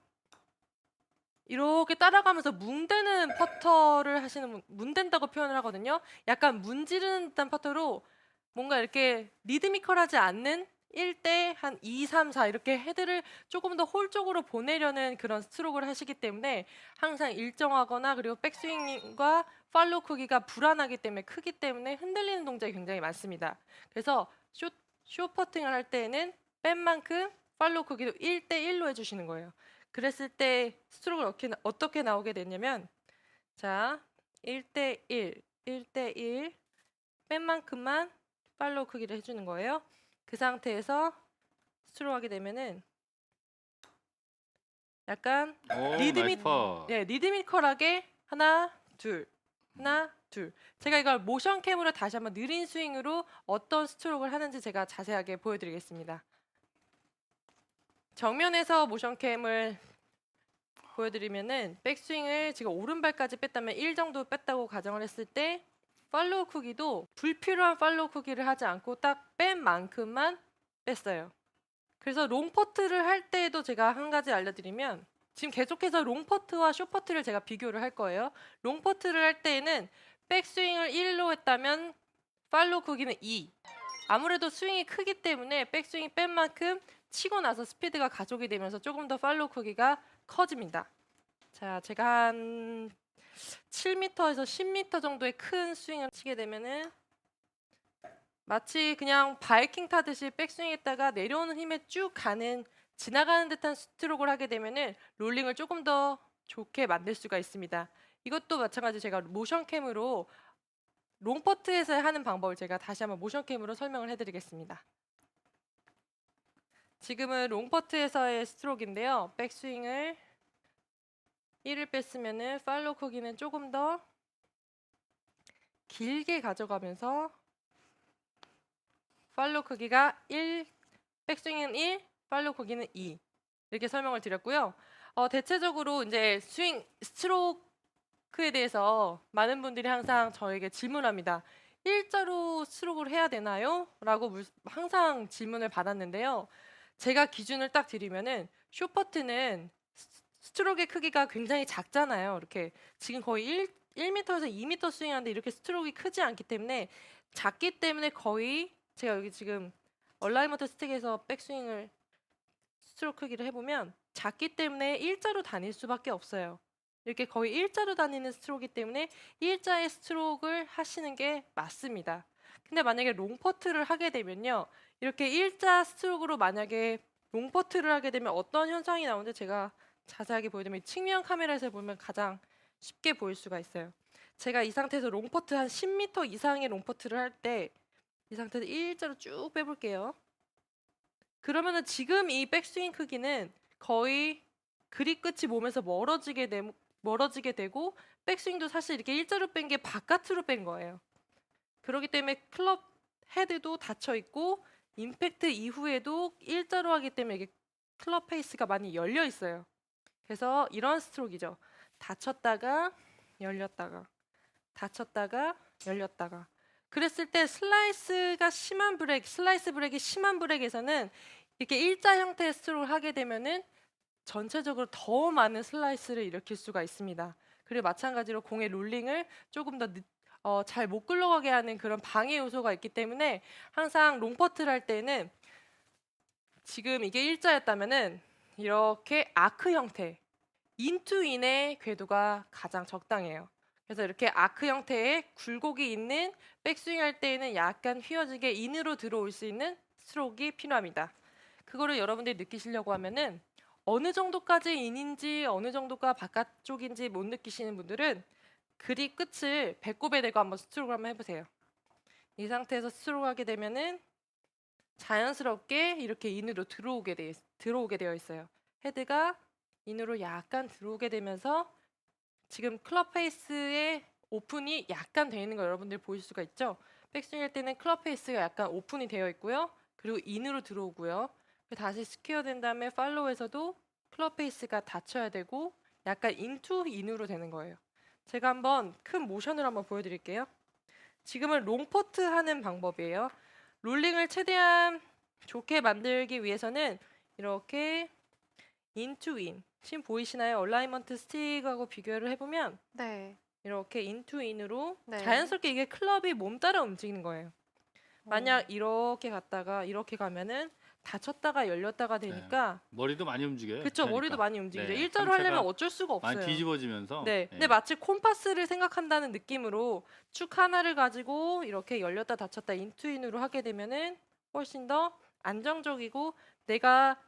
이렇게 따라가면서 뭉대는 퍼터를 하시는 분, 뭉댄다고 표현을 하거든요. 약간 문지르는 듯한 퍼터로 뭔가 이렇게 리드미컬하지 않는 1대 한 2, 3, 4 이렇게 헤드를 조금 더 홀 쪽으로 보내려는 그런 스트로크를 하시기 때문에 항상 일정하거나 그리고 백스윙과 팔로우 크기가 불안하기 때문에 크기 때문에 흔들리는 동작이 굉장히 많습니다. 그래서 숏 퍼팅을 할 때에는 뺀 만큼 팔로우 크기도 1대1로 해주시는 거예요. 그랬을 때 스트로크가 어떻게 나오게 되냐면 자 1대1, 1대1 뺀 만큼만 팔로우 크기를 해주는 거예요. 그 상태에서 스트로크 하게 되면은 약간 오, 리드미- 나이스 파. 리드미컬하게 하나, 둘, 하나, 둘. 제가 이걸 모션캠으로 다시 한번 느린 스윙으로 어떤 스트로크를 하는지 제가 자세하게 보여드리겠습니다. 정면에서 모션캠을 보여드리면은 백스윙을 지금 오른발까지 뺐다면 1 정도 뺐다고 가정을 했을 때 팔로우 크기도 불필요한 팔로우 크기를 하지 않고 딱 뺀 만큼만 뺐어요. 그래서 롱퍼트를 할 때에도 제가 한 가지 알려드리면 지금 계속해서 롱퍼트와 숏퍼트를 제가 비교를 할 거예요. 롱퍼트를 할 때에는 백스윙을 1로 했다면 팔로우 크기는 2. 아무래도 스윙이 크기 때문에 백스윙이 뺀 만큼 치고 나서 스피드가 가속이 되면서 조금 더 팔로우 크기가 커집니다. 자, 제가 한 7m에서 10m 정도의 큰 스윙을 치게 되면은 마치 그냥 바이킹 타듯이 백스윙했다가 내려오는 힘에 쭉 가는 지나가는 듯한 스트로크를 하게 되면은 롤링을 조금 더 좋게 만들 수가 있습니다. 이것도 마찬가지로 제가 모션캠으로 롱퍼트에서 하는 방법을 제가 다시 한번 모션캠으로 설명을 해드리겠습니다. 지금은 롱퍼트에서의 스트로크인데요. 백스윙을 1을 뺐으면은 팔로우 크기는 조금 더 길게 가져가면서 팔로우 크기가 1, 백스윙은 1, 팔로우 크기는 2 이렇게 설명을 드렸고요. 대체적으로 이제 스윙 스트로크에 대해서 많은 분들이 항상 저에게 질문합니다. 일자로 스트로크를 해야 되나요? 라고 항상 질문을 받았는데요. 제가 기준을 딱 드리면은 숏퍼트는 스트로크의 크기가 굉장히 작잖아요. 이렇게 지금 거의 1m에서 2m 스윙하는데 이렇게 스트로크가 크지 않기 때문에 작기 때문에 거의 제가 여기 지금 얼라이먼트 스틱에서 백스윙을 스트로크 크기를 해보면 작기 때문에 일자로 다닐 수밖에 없어요. 이렇게 거의 일자로 다니는 스트로크이기 때문에 일자의 스트로크를 하시는 게 맞습니다. 근데 만약에 롱퍼트를 하게 되면요. 이렇게 일자 스트로크로 만약에 롱퍼트를 하게 되면 어떤 현상이 나오는지 제가 자세하게 보여드리면 측면 카메라에서 보면 가장 쉽게 보일 수가 있어요. 제가 이 상태에서 롱퍼트 한 10m 이상의 롱퍼트를 할 때 이 상태에서 일자로 쭉 빼볼게요. 그러면은 지금 이 백스윙 크기는 거의 그립 끝이 몸에서 멀어지게 되고 백스윙도 사실 이렇게 일자로 뺀 게 바깥으로 뺀 거예요. 그렇기 때문에 클럽 헤드도 닫혀 있고 임팩트 이후에도 일자로 하기 때문에 이게 클럽 페이스가 많이 열려 있어요. 그래서 이런 스트로크이죠. 닫혔다가 열렸다가 닫혔다가 열렸다가. 그랬을 때 슬라이스 브렉이 심한 브렉에서는 이렇게 일자 형태의 스트로크를 하게 되면은 전체적으로 더 많은 슬라이스를 일으킬 수가 있습니다. 그리고 마찬가지로 공의 롤링을 조금 더 잘 못 굴러가게 하는 그런 방해 요소가 있기 때문에 항상 롱퍼트를 할 때는 지금 이게 일자였다면은 이렇게 아크 형태, 인투인의 궤도가 가장 적당해요. 그래서 이렇게 아크 형태의 굴곡이 있는 백스윙 할 때에는 약간 휘어지게 인으로 들어올 수 있는 스트로크가 필요합니다. 그거를 여러분들이 느끼시려고 하면은 어느 정도까지 인인지 어느 정도가 바깥쪽인지 못 느끼시는 분들은 그립 끝을 배꼽에 대고 한번 스트로크를 한번 해보세요. 이 상태에서 스트로크 하게 되면은 자연스럽게 이렇게 인으로 들어오게 되어 있어요. 헤드가 인으로 약간 들어오게 되면서 지금 클럽 페이스의 오픈이 약간 되어 있는 거 여러분들 보실 수가 있죠? 백스윙 할 때는 클럽 페이스가 약간 오픈이 되어 있고요. 그리고 인으로 들어오고요. 다시 스퀘어 된 다음에 팔로우에서도 클럽 페이스가 닫혀야 되고 약간 인으로 되는 거예요. 제가 한번 큰 모션을 한번 보여드릴게요. 지금은 롱퍼트 하는 방법이에요. 롤링을 최대한 좋게 만들기 위해서는 이렇게 인. 지금 보이시나요? 얼라이먼트 스틱하고 비교를 해보면 네. 이렇게 인으로 네. 자연스럽게 이게 클럽이 몸 따라 움직이는 거예요. 만약 이렇게 갔다가 이렇게 가면은 닫혔다가 열렸다가 되니까 머리도 많이 움직여요. 그렇죠. 그러니까. 머리도 많이 움직이죠. 네, 일자로 상체가 하려면 어쩔 수가 없어요. 많이 뒤집어지면서. 네. 근데 마치 콤파스를 생각한다는 느낌으로 축 하나를 가지고 이렇게 열렸다 닫혔다 인으로 하게 되면은 훨씬 더 안정적이고 내가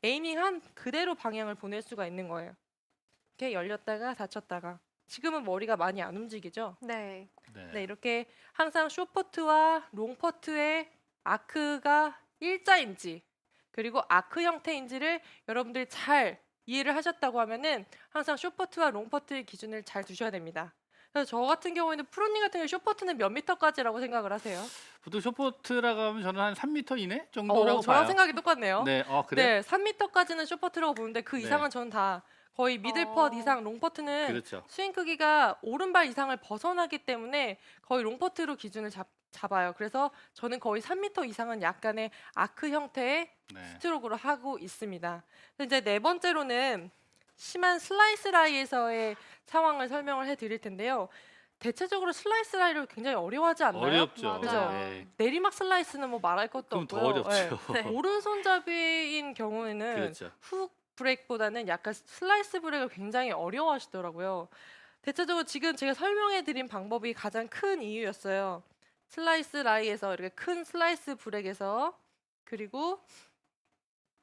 에이밍한 그대로 방향을 보낼 수가 있는 거예요. 이렇게 열렸다가 닫혔다가. 지금은 머리가 많이 안 움직이죠. 네. 네, 이렇게 항상 숏퍼트와 롱퍼트의 아크가 일자인지 그리고 아크 형태인지를 여러분들이 잘 이해를 하셨다고 하면은 항상 숏퍼트와 롱퍼트의 기준을 잘 두셔야 됩니다. 그래서 저 같은 경우에는 프로님 같은 경우 숏퍼트는 몇 미터까지라고 생각을 하세요? 보통 숏포트라고 하면 저는 한 3m 이내 정도라고 저랑 봐요. 생각이 똑같네요. 네, 그래. 네, 3m까지는 숏퍼트라고 보는데 그 네. 이상은 저는 다 거의 미들펫 이상 롱퍼트는 그렇죠. 스윙 크기가 오른발 이상을 벗어나기 때문에 거의 롱퍼트로 기준을 잡아요. 그래서 저는 거의 3m 이상은 약간의 아크 형태의 네. 스트로크로 하고 있습니다. 이제 네 번째로는 심한 슬라이스 라이에서의 상황을 설명을 해드릴 텐데요. 대체적으로 슬라이스 라이를 굉장히 어려워하지 않나요? 어렵죠. 그죠? 네. 내리막 슬라이스는 뭐 말할 것도 그럼 더 없고요. 어렵죠. 네. 오른손잡이인 경우에는 그렇죠. 훅 브레이크보다는 약간 슬라이스 브레이크를 굉장히 어려워하시더라고요. 대체적으로 지금 제가 설명해드린 방법이 가장 큰 이유였어요. 슬라이스 라이에서 이렇게 큰 슬라이스 브레이크에서 그리고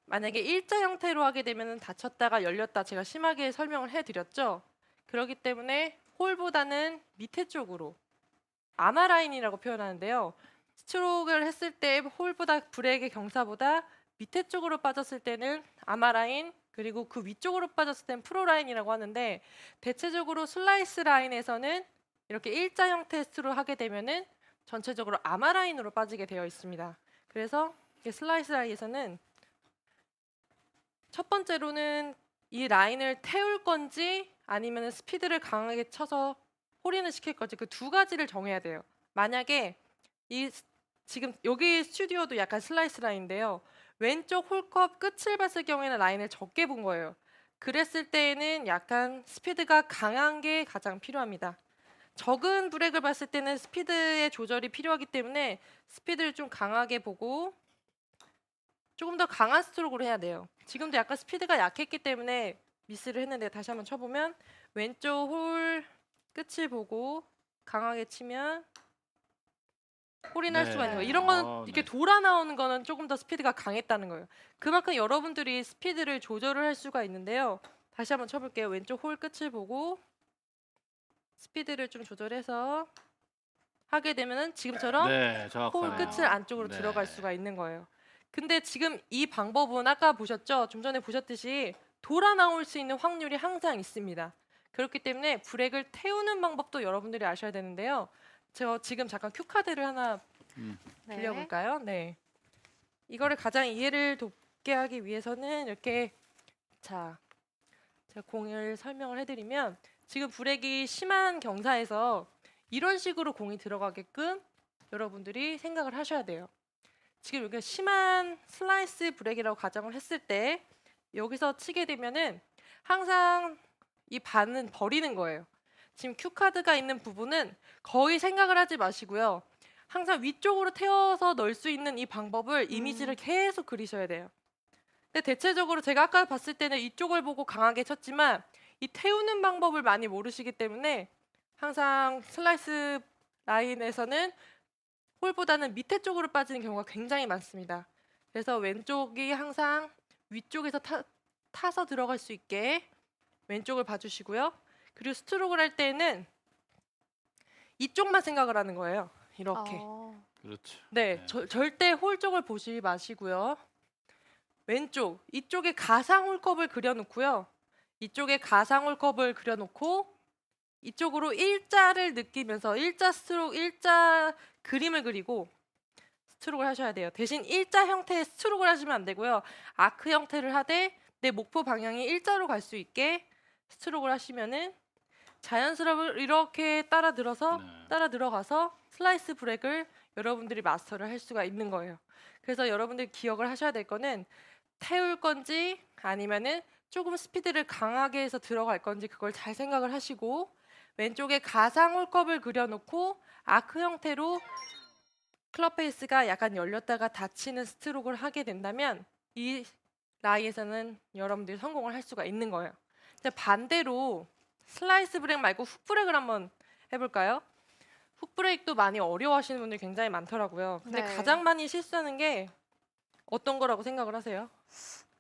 만약에 일자 형태로 하게 되면 닫혔다가 열렸다 제가 심하게 설명을 해드렸죠. 그렇기 때문에 홀보다는 밑에 쪽으로 아마 라인이라고 표현하는데요. 스트로크를 했을 때 홀보다 브레이크의 경사보다 밑에 쪽으로 빠졌을 때는 아마 라인 그리고 그 위쪽으로 빠졌을 때는 프로 라인이라고 하는데 대체적으로 슬라이스 라인에서는 이렇게 일자 형태의 스트로크를 하게 되면은 전체적으로 아마 라인으로 빠지게 되어 있습니다. 그래서 이 슬라이스 라인에서는 첫 번째로는 이 라인을 태울 건지 아니면 스피드를 강하게 쳐서 홀인을 시킬 건지 그 두 가지를 정해야 돼요. 만약에 지금 여기 스튜디오도 약간 슬라이스 라인인데요. 왼쪽 홀컵 끝을 봤을 경우에는 라인을 적게 본 거예요. 그랬을 때에는 약간 스피드가 강한 게 가장 필요합니다. 적은 브렉을 봤을 때는 스피드의 조절이 필요하기 때문에 스피드를 좀 강하게 보고 조금 더 강한 스트로크를 해야 돼요. 지금도 약간 스피드가 약했기 때문에 미스를 했는데 다시 한번 쳐보면 왼쪽 홀 끝을 보고 강하게 치면 홀이 날 네. 수가 있는 거예요. 이런 거는 이렇게 네. 돌아 나오는 거는 조금 더 스피드가 강했다는 거예요. 그만큼 여러분들이 스피드를 조절을 할 수가 있는데요. 다시 한번 쳐볼게요. 왼쪽 홀 끝을 보고 스피드를 좀 조절해서 하게 되면은 지금처럼 네, 홀 정확하네요. 끝을 안쪽으로 네. 들어갈 수가 있는 거예요. 근데 지금 이 방법은 아까 보셨죠? 좀 전에 보셨듯이 돌아 나올 수 있는 확률이 항상 있습니다. 그렇기 때문에 브렉을 태우는 방법도 여러분들이 아셔야 되는데요. 제가 지금 잠깐 큐 카드를 하나 네. 빌려볼까요? 네. 이거를 가장 이해를 돕게 하기 위해서는 이렇게 자, 제가 공을 설명을 해드리면 지금 브렉이 심한 경사에서 이런 식으로 공이 들어가게끔 여러분들이 생각을 하셔야 돼요. 지금 여기가 심한 슬라이스 브렉이라고 가정을 했을 때 여기서 치게 되면은 항상 이 반은 버리는 거예요. 지금 큐 카드가 있는 부분은 거의 생각을 하지 마시고요. 항상 위쪽으로 태워서 넣을 수 있는 이 방법을 이미지를 계속 그리셔야 돼요. 근데 대체적으로 제가 아까 봤을 때는 이쪽을 보고 강하게 쳤지만 이 태우는 방법을 많이 모르시기 때문에 항상 슬라이스 라인에서는 홀보다는 밑에 쪽으로 빠지는 경우가 굉장히 많습니다. 그래서 왼쪽이 항상 위쪽에서 타서 들어갈 수 있게 왼쪽을 봐주시고요. 그리고 스트로크를 할 때는 이쪽만 생각을 하는 거예요. 이렇게. 그렇죠. 네, 네. 절대 홀 쪽을 보지 마시고요. 왼쪽, 이쪽에 가상 홀컵을 그려놓고요. 이쪽에 가상 홀컵을 그려놓고 이쪽으로 일자를 느끼면서 일자 스트로크, 일자 그림을 그리고 스트로크를 하셔야 돼요. 대신 일자 형태의 스트로크를 하시면 안 되고요. 아크 형태를 하되 내 목표 방향이 일자로 갈 수 있게 스트로크를 하시면은 자연스럽게 이렇게 따라 들어가서 슬라이스 브렉을 여러분들이 마스터를 할 수가 있는 거예요. 그래서 여러분들이 기억을 하셔야 될 거는 태울 건지 아니면은 조금 스피드를 강하게 해서 들어갈 건지 그걸 잘 생각을 하시고 왼쪽에 가상 홀컵을 그려놓고 아크 형태로 클럽 페이스가 약간 열렸다가 닫히는 스트로크를 하게 된다면 이 라이에서는 여러분들이 성공을 할 수가 있는 거예요. 이제 반대로 슬라이스 브레이크 말고 훅 브레이크를 한번 해볼까요? 훅 브레이크도 많이 어려워하시는 분들이 굉장히 많더라고요. 근데 네. 가장 많이 실수하는 게 어떤 거라고 생각을 하세요?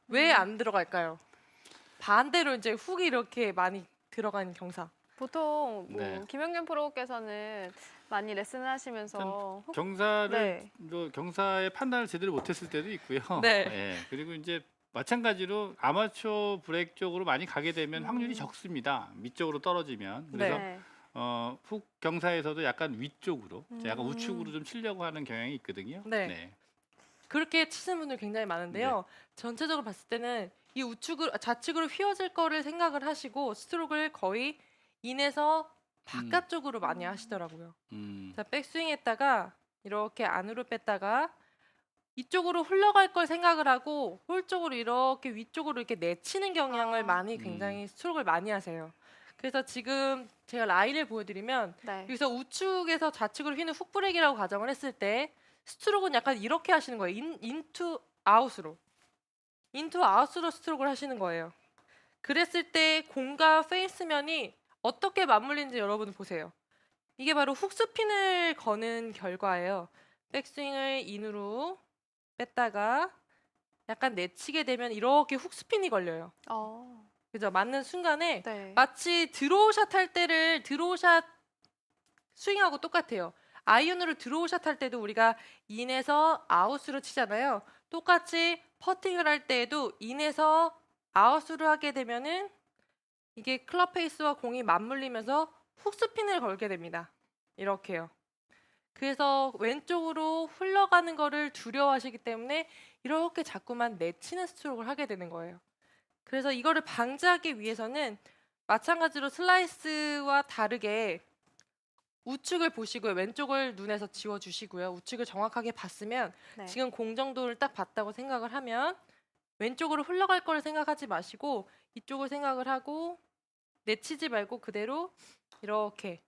왜 안 들어갈까요? 반대로 이제 훅이 이렇게 많이 들어가는 경사. 보통 뭐 네. 김영균 프로께서는 많이 레슨을 하시면서 경사를 네. 경사의 판단을 제대로 못했을 때도 있고요. 네. 예, 그리고 이제 마찬가지로 아마추어 브레이크 쪽으로 많이 가게 되면 확률이 적습니다. 밑쪽으로 떨어지면. 그래서 네. 훅 경사에서도 약간 위쪽으로, 약간 음. 우측으로 좀 치려고 하는 경향이 있거든요. 네. 그렇게 치시는 분들 굉장히 많은데요. 전체적으로 봤을 때는 이 우측으로 좌측으로 휘어질 거를 생각을 하시고 스트로크를 거의 인에서 바깥쪽으로 많이 하시더라고요. 자, 백스윙 했다가 이렇게 안으로 뺐다가 이쪽으로 흘러갈 걸 생각을 하고 홀 쪽으로 이렇게 위쪽으로 이렇게 내치는 경향을 많이 굉장히 스트로크를 많이 하세요. 그래서 지금 제가 라인을 보여드리면 네. 여기서 우측에서 좌측으로 휘는 훅 브레이크라고 가정을 했을 때 스트로크는 약간 이렇게 하시는 거예요. 인투 아웃으로. 인투 아웃으로 스트로크를 하시는 거예요. 그랬을 때 공과 페이스면이 어떻게 맞물리는지 여러분 보세요. 이게 바로 훅 스핀을 거는 결과예요. 백스윙을 인으로 뺐다가 약간 내치게 되면 이렇게 훅 스핀이 걸려요. 그죠? 맞는 순간에 네. 마치 드로우샷 할 때를 드로우샷 스윙하고 똑같아요. 아이언으로 드로우샷 할 때도 우리가 인에서 아웃으로 치잖아요. 똑같이 퍼팅을 할 때에도 인에서 아웃으로 하게 되면은 이게 클럽 페이스와 공이 맞물리면서 훅 스핀을 걸게 됩니다. 이렇게요. 그래서 왼쪽으로 흘러가는 거를 두려워하시기 때문에 이렇게 자꾸만 내치는 스트로크를 하게 되는 거예요. 그래서 이거를 방지하기 위해서는 마찬가지로 슬라이스와 다르게 우측을 보시고요. 왼쪽을 눈에서 지워주시고요. 우측을 정확하게 봤으면 네. 지금 공정도를 딱 봤다고 생각을 하면 왼쪽으로 흘러갈 거를 생각하지 마시고 이쪽을 생각을 하고 내치지 말고 그대로 이렇게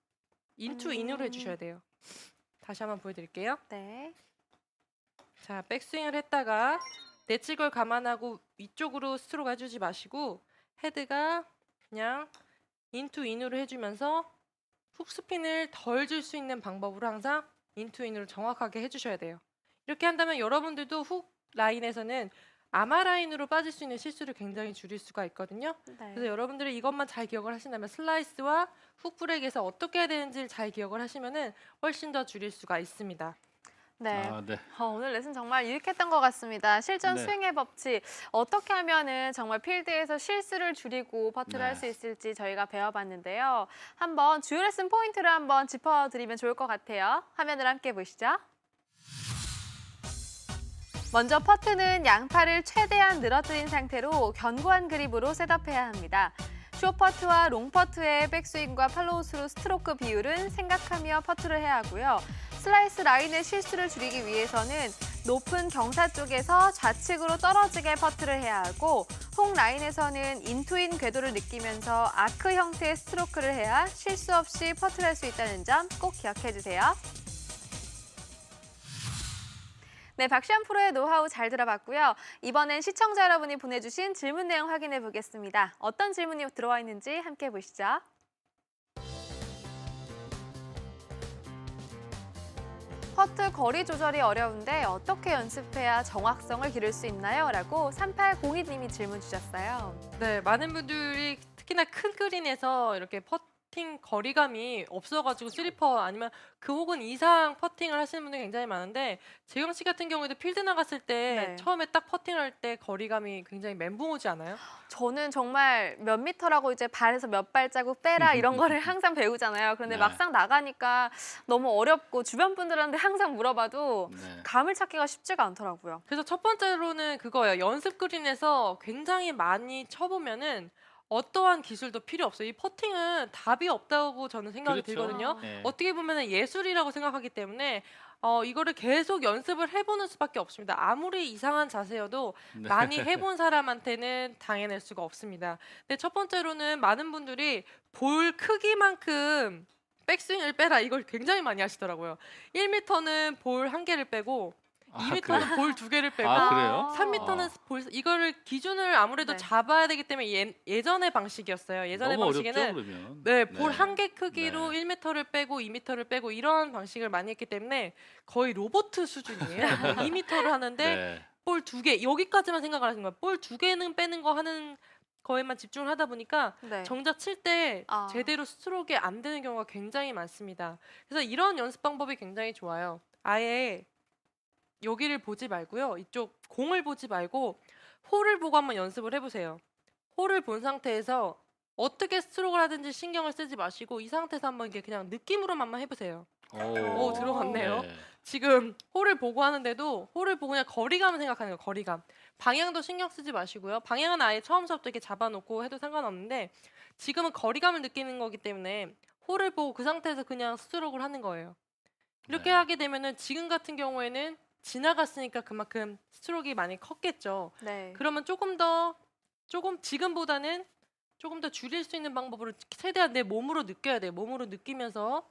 인투 인으로 해주셔야 돼요. 다시 한번 보여드릴게요. 네. 자, 백스윙을 했다가 내칠 걸 감안하고 위쪽으로 스트로크 해주지 마시고 헤드가 그냥 인투 인으로 해주면서 훅 스핀을 덜 줄 수 있는 방법으로 항상 인투 인으로 정확하게 해주셔야 돼요. 이렇게 한다면 여러분들도 훅 라인에서는 아마 라인으로 빠질 수 있는 실수를 굉장히 줄일 수가 있거든요. 네. 그래서 여러분들이 이것만 잘 기억을 하신다면 슬라이스와 훅 브레이크에서 어떻게 해야 되는지를 잘 기억을 하시면은 훨씬 더 줄일 수가 있습니다. 네. 아, 네. 오늘 레슨 정말 유익했던 것 같습니다. 실전 네. 스윙의 법칙 어떻게 하면은 정말 필드에서 실수를 줄이고 퍼트를 네. 할 수 있을지 저희가 배워봤는데요. 한번 주요 레슨 포인트를 한번 짚어드리면 좋을 것 같아요. 화면을 함께 보시죠. 먼저 퍼트는 양팔을 최대한 늘어뜨린 상태로 견고한 그립으로 셋업해야 합니다. 숏퍼트와 롱퍼트의 백스윙과 팔로우 스루 스트로크 비율은 생각하며 퍼트를 해야 하고요. 슬라이스 라인의 실수를 줄이기 위해서는 높은 경사 쪽에서 좌측으로 떨어지게 퍼트를 해야 하고 홈 라인에서는 인투인 궤도를 느끼면서 아크 형태의 스트로크를 해야 실수 없이 퍼트를 할 수 있다는 점 꼭 기억해 주세요. 네, 박시현 프로의 노하우 잘 들어봤고요. 이번엔 시청자 여러분이 보내주신 질문 내용 확인해 보겠습니다. 어떤 질문이 들어와 있는지 함께 보시죠. 퍼트 거리 조절이 어려운데 어떻게 연습해야 정확성을 기를 수 있나요? 라고 3802님이 질문 주셨어요. 네, 많은 분들이 특히나 큰 그린에서 이렇게 퍼팅 거리감이 없어가지고 슬리퍼 아니면 그 혹은 이상 퍼팅을 하시는 분들이 굉장히 많은데 재영 씨 같은 경우에도 필드 나갔을 때 네. 처음에 딱 퍼팅할 때 거리감이 굉장히 멘붕 오지 않아요? 저는 정말 몇 미터라고 이제 발에서 몇 발자국 빼라 이런 거를 항상 배우잖아요. 그런데 네. 막상 나가니까 너무 어렵고 주변 분들한테 항상 물어봐도 네. 감을 찾기가 쉽지가 않더라고요. 그래서 첫 번째로는 그거예요. 연습 그린에서 굉장히 많이 쳐보면은 어떠한 기술도 필요 없어요. 이 퍼팅은 답이 없다고 저는 생각이 그렇죠. 들거든요. 네. 어떻게 보면 예술이라고 생각하기 때문에 이거를 계속 연습을 해보는 수밖에 없습니다. 아무리 이상한 자세여도 네. 많이 해본 사람한테는 당해낼 수가 없습니다. 근데 첫 번째로는 많은 분들이 볼 크기만큼 백스윙을 빼라 이걸 굉장히 많이 하시더라고요. 1m는 볼 1개를 빼고 아, 2m는 볼 2개를 빼고 아, 그래요? 3m는 볼 이거를 기준을 아무래도 네. 잡아야 되기 때문에 예전의 방식이었어요. 예전의 너무 방식에는 어렵죠, 그러면. 네, 볼 한 개 크기로 네. 1m를 빼고 2m를 빼고 이런 방식을 많이 했기 때문에 거의 로봇 수준이에요. 2m를 하는데 네. 볼 2개 여기까지만 생각을 하시는 거예요. 볼 2개는 빼는 거 하는 거에만 집중을 하다 보니까 네. 정작 칠 때 아. 제대로 스트로크가 안 되는 경우가 굉장히 많습니다. 그래서 이런 연습 방법이 굉장히 좋아요. 아예 여기를 보지 말고요. 이쪽 공을 보지 말고 홀을 보고 한번 연습을 해보세요. 홀을 본 상태에서 어떻게 스트로크를 하든지 신경을 쓰지 마시고 이 상태에서 한번 이게 그냥 느낌으로만 해보세요. 오, 들어갔네요. 네. 지금 홀을 보고 하는데도 홀을 보고 그냥 거리감을 생각하는 거예요. 거리감. 방향도 신경 쓰지 마시고요. 방향은 아예 처음부터 이렇게 잡아놓고 해도 상관없는데 지금은 거리감을 느끼는 거기 때문에 홀을 보고 그 상태에서 그냥 스트로크를 하는 거예요. 이렇게 네. 하게 되면은 지금 같은 경우에는 지나갔으니까 그만큼 스트로크가 많이 컸겠죠. 네. 그러면 조금 지금보다는 조금 더 줄일 수 있는 방법으로 최대한 내 몸으로 느껴야 돼요. 몸으로 느끼면서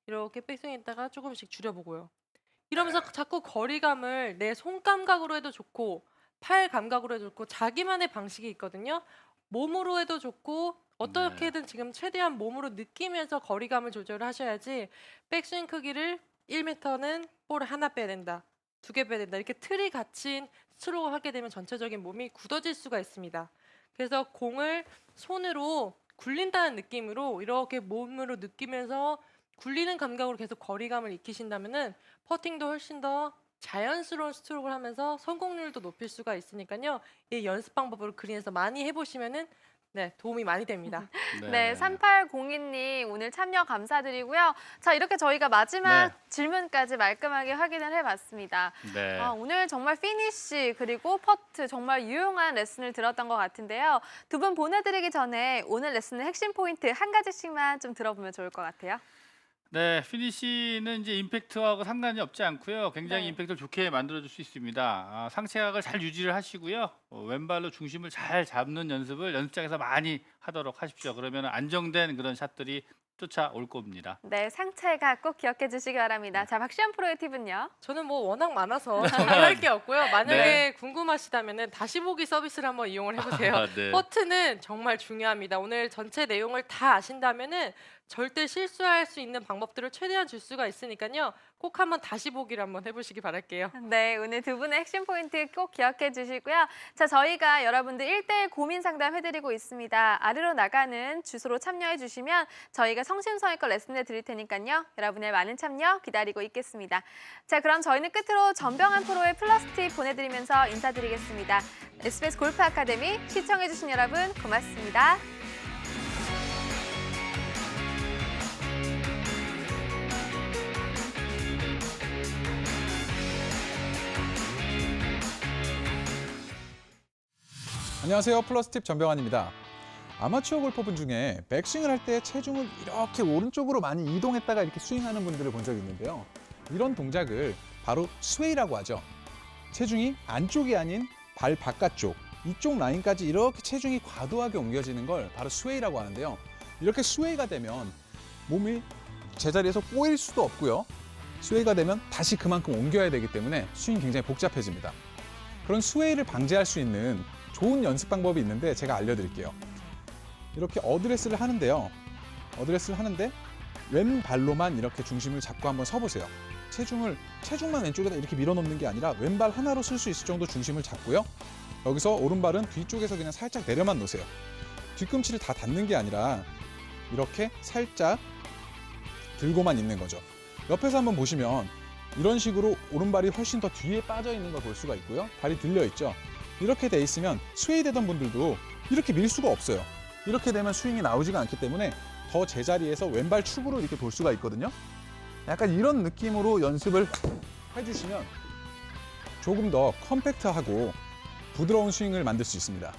이렇게 백스윙했다가 조금씩 줄여보고요. 이러면서 자꾸 거리감을 내 손 감각으로 해도 좋고 팔 감각으로 해도 좋고 자기만의 방식이 있거든요. 몸으로 해도 좋고 어떻게든 지금 최대한 몸으로 느끼면서 거리감을 조절을 하셔야지 백스윙 크기를 1m는 볼 하나 빼야 된다. 2개 빼야 된다. 이렇게 틀이 갇힌 스트로크를 하게 되면 전체적인 몸이 굳어질 수가 있습니다. 그래서 공을 손으로 굴린다는 느낌으로 이렇게 몸으로 느끼면서 굴리는 감각으로 계속 거리감을 익히신다면은 퍼팅도 훨씬 더 자연스러운 스트로크를 하면서 성공률도 높일 수가 있으니까요. 이 연습 방법으로 그린에서 많이 해보시면은 네, 도움이 많이 됩니다. 네, 3802님 오늘 참여 감사드리고요. 자, 이렇게 저희가 마지막 네. 질문까지 말끔하게 확인을 해봤습니다. 네. 오늘 정말 피니쉬 그리고 퍼트 정말 유용한 레슨을 들었던 것 같은데요. 두 분 보내드리기 전에 오늘 레슨의 핵심 포인트 한 가지씩만 좀 들어보면 좋을 것 같아요. 네, 피니시는 이제 임팩트하고 상관이 없지 않고요. 굉장히 네. 임팩트를 좋게 만들어줄 수 있습니다. 상체각을 잘 유지를 하시고요. 왼발로 중심을 잘 잡는 연습을 연습장에서 많이 하도록 하십시오. 그러면 안정된 그런 샷들이 쫓아올 겁니다. 네, 상체가 꼭 기억해 주시기 바랍니다. 자, 박시현 프로의 팁은요? 저는 뭐 워낙 많아서 정리할 게 없고요. 만약에 네. 궁금하시다면 다시 보기 서비스를 한번 이용을 해보세요. 네. 퍼트는 정말 중요합니다. 오늘 전체 내용을 다 아신다면은 절대 실수할 수 있는 방법들을 최대한 줄 수가 있으니까요. 꼭 한번 다시 보기를 한번 해보시기 바랄게요. 네, 오늘 두 분의 핵심 포인트 꼭 기억해 주시고요. 자, 저희가 여러분들 1대1 고민 상담 해드리고 있습니다. 아래로 나가는 주소로 참여해 주시면 저희가 성심성의껏 레슨해 드릴 테니까요. 여러분의 많은 참여 기다리고 있겠습니다. 자, 그럼 저희는 끝으로 전병한 프로의 플러스 팁 보내드리면서 인사드리겠습니다. SBS 골프 아카데미 시청해 주신 여러분 고맙습니다. 안녕하세요. 플러스팁 전병환입니다. 아마추어 골퍼분 중에 백스윙을 할 때 체중을 이렇게 오른쪽으로 많이 이동했다가 이렇게 스윙하는 분들을 본 적이 있는데요. 이런 동작을 바로 스웨이라고 하죠. 체중이 안쪽이 아닌 발 바깥쪽, 이쪽 라인까지 이렇게 체중이 과도하게 옮겨지는 걸 바로 스웨이라고 하는데요. 이렇게 스웨이가 되면 몸이 제자리에서 꼬일 수도 없고요. 스웨이가 되면 다시 그만큼 옮겨야 되기 때문에 스윙이 굉장히 복잡해집니다. 그런 스웨이를 방지할 수 있는 좋은 연습 방법이 있는데 제가 알려드릴게요. 이렇게 어드레스를 하는데요. 어드레스를 하는데 왼발로만 이렇게 중심을 잡고 한번 서보세요. 체중만 왼쪽에다 이렇게 밀어놓는 게 아니라 왼발 하나로 쓸 수 있을 정도 중심을 잡고요. 여기서 오른발은 뒤쪽에서 그냥 살짝 내려만 놓으세요. 뒤꿈치를 다 닿는 게 아니라 이렇게 살짝 들고만 있는 거죠. 옆에서 한번 보시면 이런 식으로 오른발이 훨씬 더 뒤에 빠져 있는 걸 볼 수가 있고요. 발이 들려 있죠. 이렇게 돼 있으면 스웨이 되던 분들도 이렇게 밀 수가 없어요. 이렇게 되면 스윙이 나오지가 않기 때문에 더 제자리에서 왼발 축으로 이렇게 돌 수가 있거든요. 약간 이런 느낌으로 연습을 해주시면 조금 더 컴팩트하고 부드러운 스윙을 만들 수 있습니다.